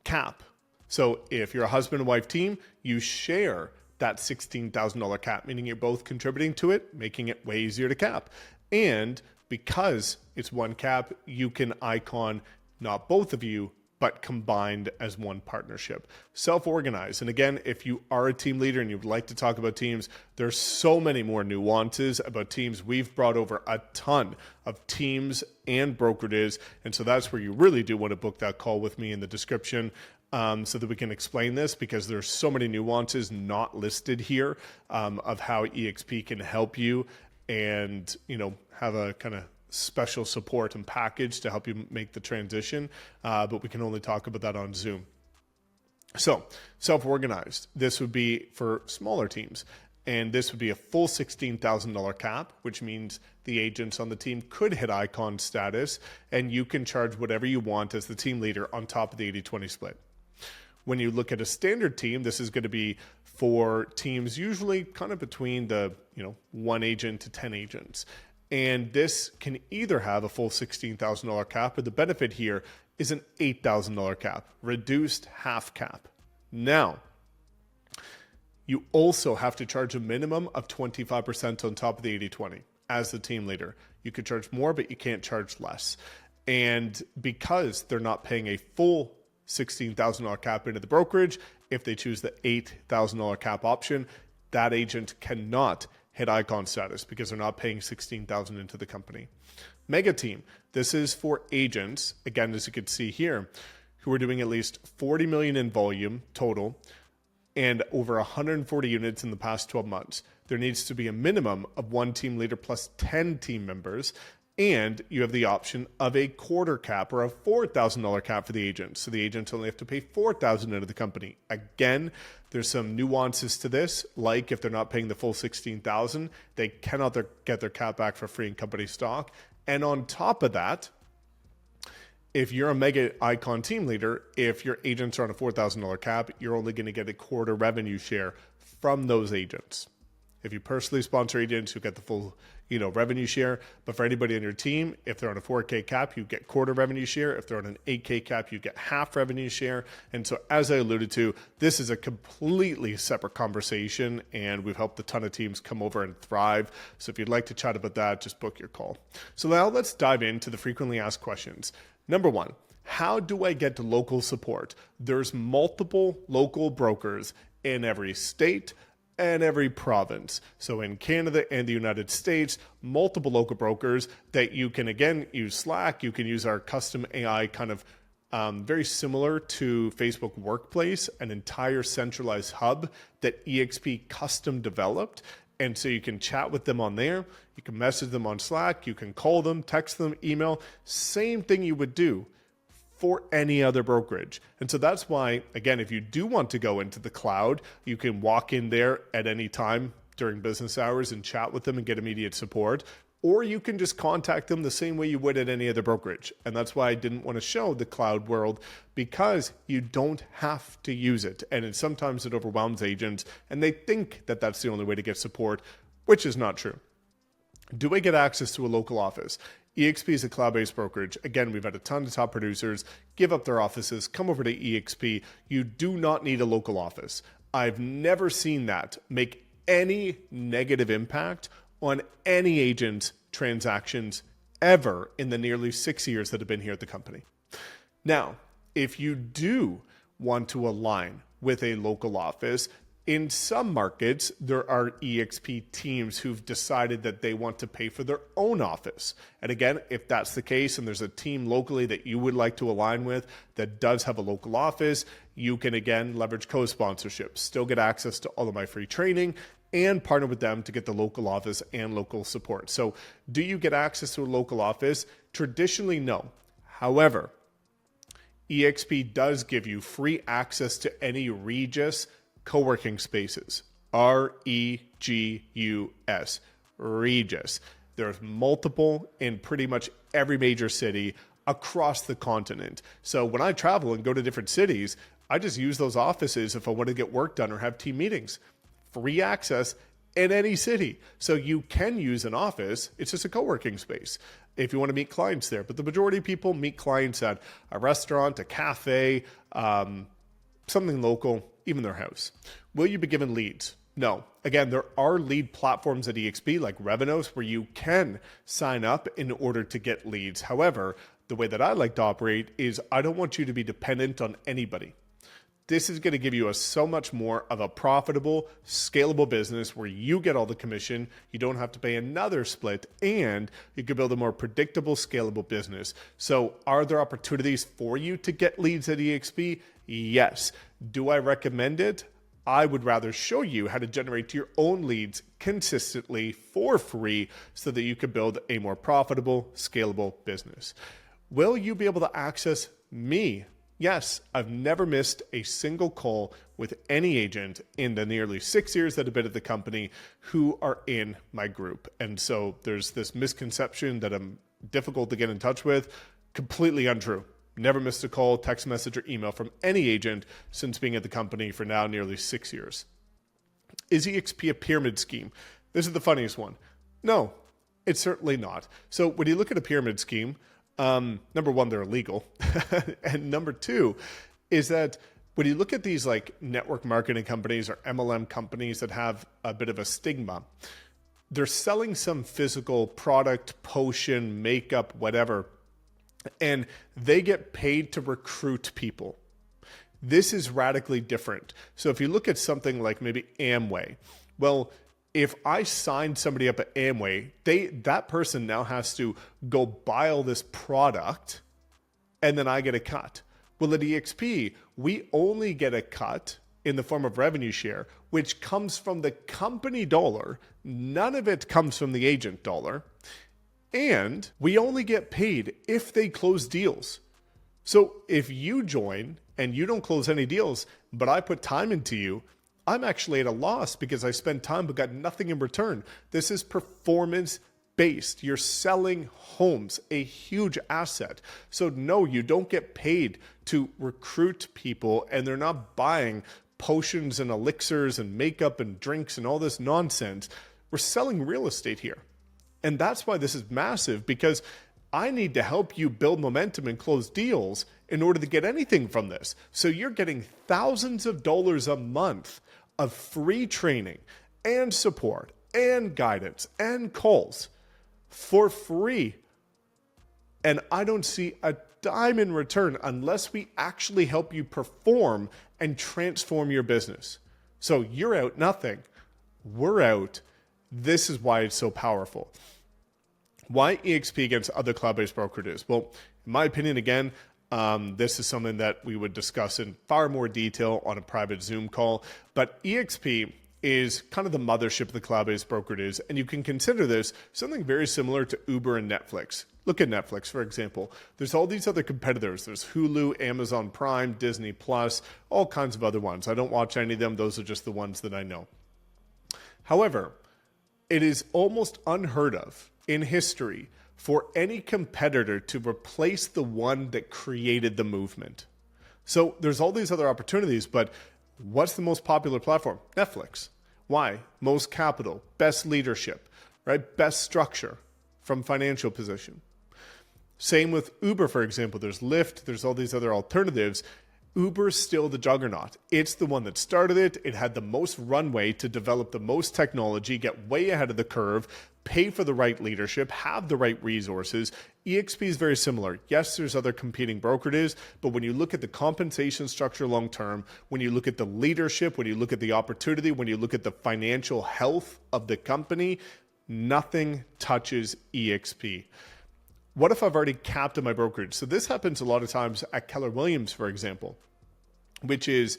Speaker 1: Cap. So if you're a husband and wife team, you share that $16,000 cap, meaning you're both contributing to it, making it way easier to cap. And because it's one cap, you can icon not both of you, but combined as one partnership. Self-organize. And again, if you are a team leader and you'd like to talk about teams, there's so many more nuances about teams. We've brought over a ton of teams and brokerages. And so that's where you really do want to book that call with me in the description, so that we can explain this, because there's so many nuances not listed here of how eXp can help you and, have a kind of special support and package to help you make the transition, but we can only talk about that on Zoom. So self-organized, this would be for smaller teams, and this would be a full $16,000 cap, which means the agents on the team could hit icon status, and you can charge whatever you want as the team leader on top of the 80-20 split. When you look at a standard team, this is going to be for teams usually kind of between the 1 agent to 10 agents. And this can either have a full $16,000 cap, or the benefit here is an $8,000 cap, reduced half cap. Now, you also have to charge a minimum of 25% on top of the 80-20 as the team leader. You could charge more, but you can't charge less. And because they're not paying a full $16,000 cap into the brokerage, if they choose the $8,000 cap option, that agent cannot hit icon status because they're not paying $16,000 into the company. Mega team. This is for agents, again, as you can see here, who are doing at least 40 million in volume total and over 140 units in the past 12 months. There needs to be a minimum of 1 team leader plus 10 team members. And you have the option of a quarter cap or a $4,000 cap for the agents. So the agents only have to pay $4,000 into the company. Again, there's some nuances to this, like if they're not paying the full $16,000, they cannot get their cap back for free in company stock. And on top of that, if you're a mega icon team leader, if your agents are on a $4,000 cap, you're only going to get a quarter revenue share from those agents. If you personally sponsor agents, you get the full, revenue share. But for anybody on your team, if they're on a 4K cap, you get quarter revenue share. If they're on an 8K cap, you get half revenue share. And so as I alluded to, this is a completely separate conversation, and we've helped a ton of teams come over and thrive. So if you'd like to chat about that, just book your call. So now let's dive into the frequently asked questions. Number 1, how do I get to local support? There's multiple local brokers in every state and every province. So in Canada and the United States, multiple local brokers that you can, again, use Slack. You can use our custom AI kind of very similar to Facebook Workplace, an entire centralized hub that eXp custom developed. And so you can chat with them on there. You can message them on Slack. You can call them, text them, email. Same thing you would do for any other brokerage. And so that's why, again, if you do want to go into the cloud, you can walk in there at any time during business hours and chat with them and get immediate support. Or you can just contact them the same way you would at any other brokerage. And that's why I didn't want to show the cloud world, because you don't have to use it. And sometimes it overwhelms agents and they think that that's the only way to get support, which is not true. Do I get access to a local office? eXp is a cloud-based brokerage. Again, we've had a ton of top producers give up their offices, come over to eXp. You do not need a local office. I've never seen that make any negative impact on any agent's transactions ever in the nearly 6 years that have been here at the company. Now, if you do want to align with a local office, in some markets, there are eXp teams who've decided that they want to pay for their own office. And again, if that's the case and there's a team locally that you would like to align with that does have a local office, you can again leverage co-sponsorship, still get access to all of my free training, and partner with them to get the local office and local support. So do you get access to a local office? Traditionally, no. However, eXp does give you free access to any Regus co-working spaces, R-E-G-U-S, Regus. There's multiple in pretty much every major city across the continent. So when I travel and go to different cities, I just use those offices if I want to get work done or have team meetings. Free access in any city. So you can use an office. It's just a co-working space if you want to meet clients there. But the majority of people meet clients at a restaurant, a cafe, something local, even their house. Will you be given leads? No. Again, there are lead platforms at eXp like Revenos where you can sign up in order to get leads. However, the way that I like to operate is I don't want you to be dependent on anybody. This is going to give you so much more of a profitable, scalable business where you get all the commission, you don't have to pay another split, and you can build a more predictable, scalable business. So are there opportunities for you to get leads at eXp? Yes. Do I recommend it? I would rather show you how to generate your own leads consistently for free so that you can build a more profitable, scalable business. Will you be able to access me? Yes, I've never missed a single call with any agent in the nearly 6 years that I've been at the company who are in my group. And so there's this misconception that I'm difficult to get in touch with. Completely untrue. Never missed a call, text message, or email from any agent since being at the company for now nearly 6 years. Is eXp a pyramid scheme? This is the funniest one. No, it's certainly not. So when you look at a pyramid scheme, number one, they're illegal. And number two is that when you look at these like network marketing companies or MLM companies that have a bit of a stigma, they're selling some physical product, potion, makeup, whatever, and they get paid to recruit people. This is radically different. So if you look at something like maybe Amway, well, if I sign somebody up at Amway, that person now has to go buy all this product and then I get a cut. Well, at eXp, we only get a cut in the form of revenue share, which comes from the company dollar. None of it comes from the agent dollar. And we only get paid if they close deals. So if you join and you don't close any deals, but I put time into you, I'm actually at a loss because I spent time but got nothing in return. This is performance based. You're selling homes, a huge asset. So no, you don't get paid to recruit people, and they're not buying potions and elixirs and makeup and drinks and all this nonsense. We're selling real estate here. And that's why this is massive, because I need to help you build momentum and close deals in order to get anything from this. So you're getting thousands of dollars a month of free training and support and guidance and calls for free. And I don't see a dime in return unless we actually help you perform and transform your business. So you're out nothing. We're out. This is why it's so powerful. Why eXp against other cloud-based brokerages? Well, in my opinion, again, this is something that we would discuss in far more detail on a private Zoom call. But eXp is kind of the mothership of the cloud-based brokerages, and you can consider this something very similar to Uber and Netflix. Look at Netflix, for example. There's all these other competitors. There's Hulu, Amazon Prime, Disney Plus, all kinds of other ones. I don't watch any of them. Those are just the ones that I know. However, it is almost unheard of in history for any competitor to replace the one that created the movement. So there's all these other opportunities, but what's the most popular platform? Netflix. Why? Most capital, best leadership, right? Best structure from financial position. Same with Uber, for example. There's Lyft, there's all these other alternatives. Uber's still the juggernaut. It's the one that started it. It had the most runway to develop the most technology, get way ahead of the curve, pay for the right leadership, have the right resources. eXp is very similar. Yes, there's other competing brokerages, but when you look at the compensation structure long term, when you look at the leadership, when you look at the opportunity, when you look at the financial health of the company, nothing touches eXp. What if I've already capped in my brokerage? So this happens a lot of times at Keller Williams, for example, which is,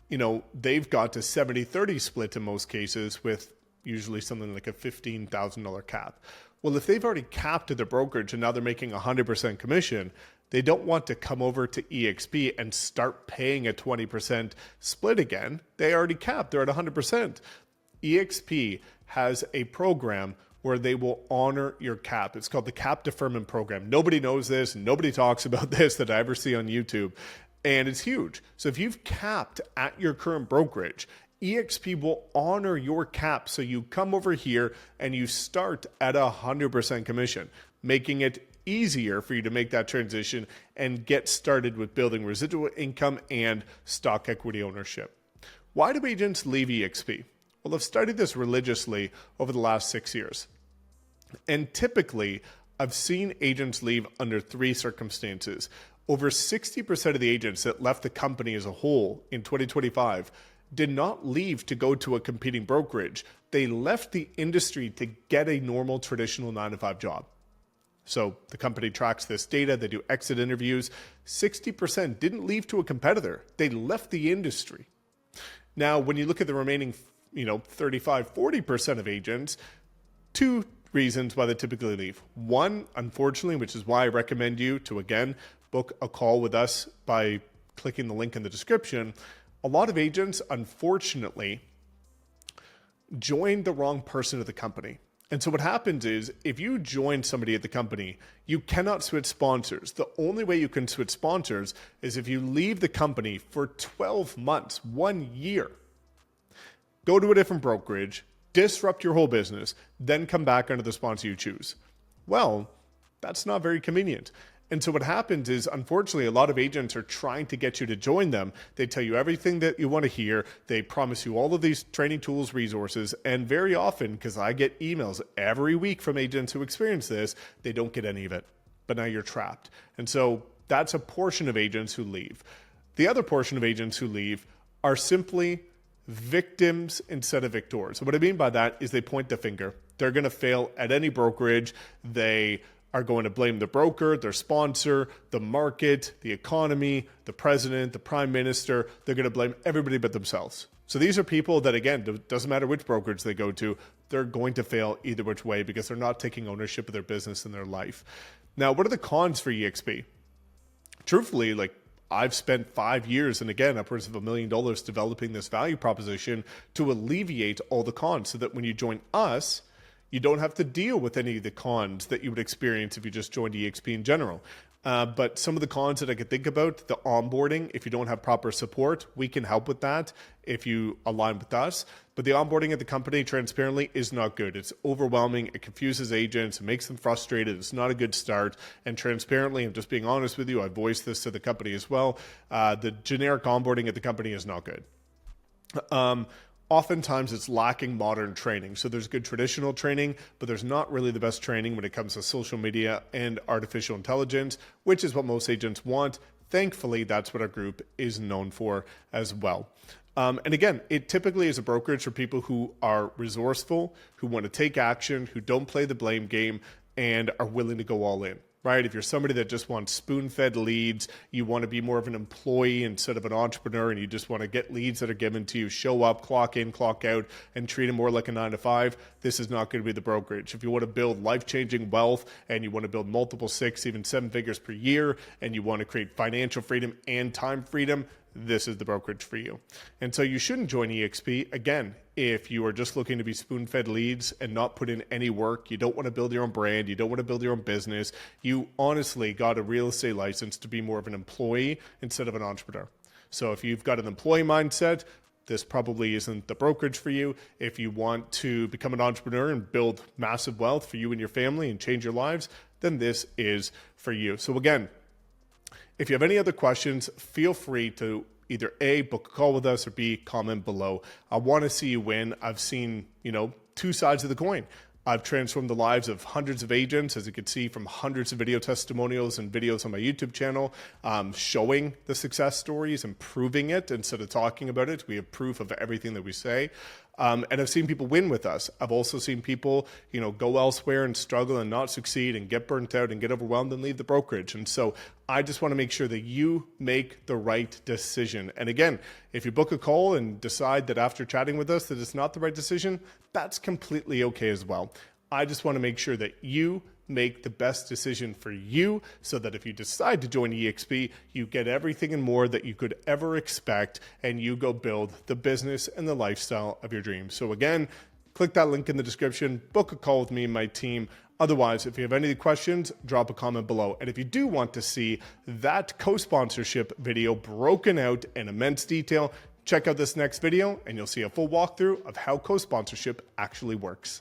Speaker 1: they've got a 70-30 split in most cases with usually something like a $15,000 cap. Well, if they've already capped at their brokerage and now they're making 100% commission, they don't want to come over to eXp and start paying a 20% split again. They already capped. They're at 100%. eXp has a program where they will honor your cap. It's called the Cap Deferment Program. Nobody knows this. Nobody talks about this that I ever see on YouTube. And it's huge. So if you've capped at your current brokerage, eXp will honor your cap. So you come over here and you start at 100% commission, making it easier for you to make that transition and get started with building residual income and stock equity ownership. Why do agents leave eXp? Well, I've studied this religiously over the last 6 years. And typically, I've seen agents leave under 3 circumstances. Over 60% of the agents that left the company as a whole in 2025 did not leave to go to a competing brokerage. They left the industry to get a normal traditional 9-to-5 job. So the company tracks this data. They do exit interviews. 60% didn't leave to a competitor. They left the industry. Now, when you look at the remaining 35, 40% of agents, 2 reasons why they typically leave. One, unfortunately, which is why I recommend you to, again, book a call with us by clicking the link in the description. A lot of agents, unfortunately, join the wrong person at the company. And so what happens is if you join somebody at the company, you cannot switch sponsors. The only way you can switch sponsors is if you leave the company for 12 months, 1 year. Go to a different brokerage, disrupt your whole business, then come back under the sponsor you choose. Well, that's not very convenient. And so what happens is, unfortunately, a lot of agents are trying to get you to join them. They tell you everything that you want to hear. They promise you all of these training tools, resources, and very often, because I get emails every week from agents who experience this, they don't get any of it. But now you're trapped. And so that's a portion of agents who leave. The other portion of agents who leave are simply victims instead of victors. So what I mean by that is they point the finger. They're going to fail at any brokerage. They are going to blame the broker, their sponsor, the market, the economy, the president, the prime minister. They're going to blame everybody but themselves. So these are people that, again, it doesn't matter which brokerage they go to, they're going to fail either which way because they're not taking ownership of their business and their life. Now, what are the cons for eXp? Truthfully, like, I've spent 5 years and again, upwards of $1 million developing this value proposition to alleviate all the cons so that when you join us, you don't have to deal with any of the cons that you would experience if you just joined eXp in general. But some of the cons that I could think about, the onboarding, if you don't have proper support, we can help with that if you align with us. But the onboarding at the company, transparently, is not good. It's overwhelming. It confuses agents. It makes them frustrated. It's not a good start. And transparently, I'm just being honest with you, I voiced this to the company as well. The generic onboarding at the company is not good. Oftentimes it's lacking modern training. So there's good traditional training, but there's not really the best training when it comes to social media and artificial intelligence, which is what most agents want. Thankfully, that's what our group is known for as well. And again, it typically is a brokerage for people who are resourceful, who want to take action, who don't play the blame game, and are willing to go all in. Right? If you're somebody that just wants spoon-fed leads, you want to be more of an employee instead of an entrepreneur, and you just want to get leads that are given to you, show up, clock in, clock out, and treat them more like a 9-to-5, this is not going to be the brokerage. If you want to build life-changing wealth and you want to build multiple 6, even 7 figures per year, and you want to create financial freedom and time freedom, this is the brokerage for you. And so you shouldn't join eXp, again, if you are just looking to be spoon-fed leads and not put in any work. You don't want to build your own brand. You don't want to build your own business. You honestly got a real estate license to be more of an employee instead of an entrepreneur. So if you've got an employee mindset, this probably isn't the brokerage for you. If you want to become an entrepreneur and build massive wealth for you and your family and change your lives, then this is for you. So again, if you have any other questions, feel free to either A, book a call with us, or B, comment below. I want to see you win. I've seen, two sides of the coin. I've transformed the lives of hundreds of agents, as you can see from hundreds of video testimonials and videos on my YouTube channel, showing the success stories and proving it instead of talking about it. We have proof of everything that we say. And I've seen people win with us. I've also seen people, go elsewhere and struggle and not succeed and get burnt out and get overwhelmed and leave the brokerage. And so I just want to make sure that you make the right decision. And again, if you book a call and decide that after chatting with us that it's not the right decision, that's completely okay as well. I just want to make sure that you make the best decision for you so that if you decide to join eXp, you get everything and more that you could ever expect, and you go build the business and the lifestyle of your dreams. So again, click that link in the description, book a call with me and my team. Otherwise, if you have any questions, drop a comment below. And if you do want to see that co-sponsorship video broken out in immense detail, check out this next video and you'll see a full walkthrough of how co-sponsorship actually works.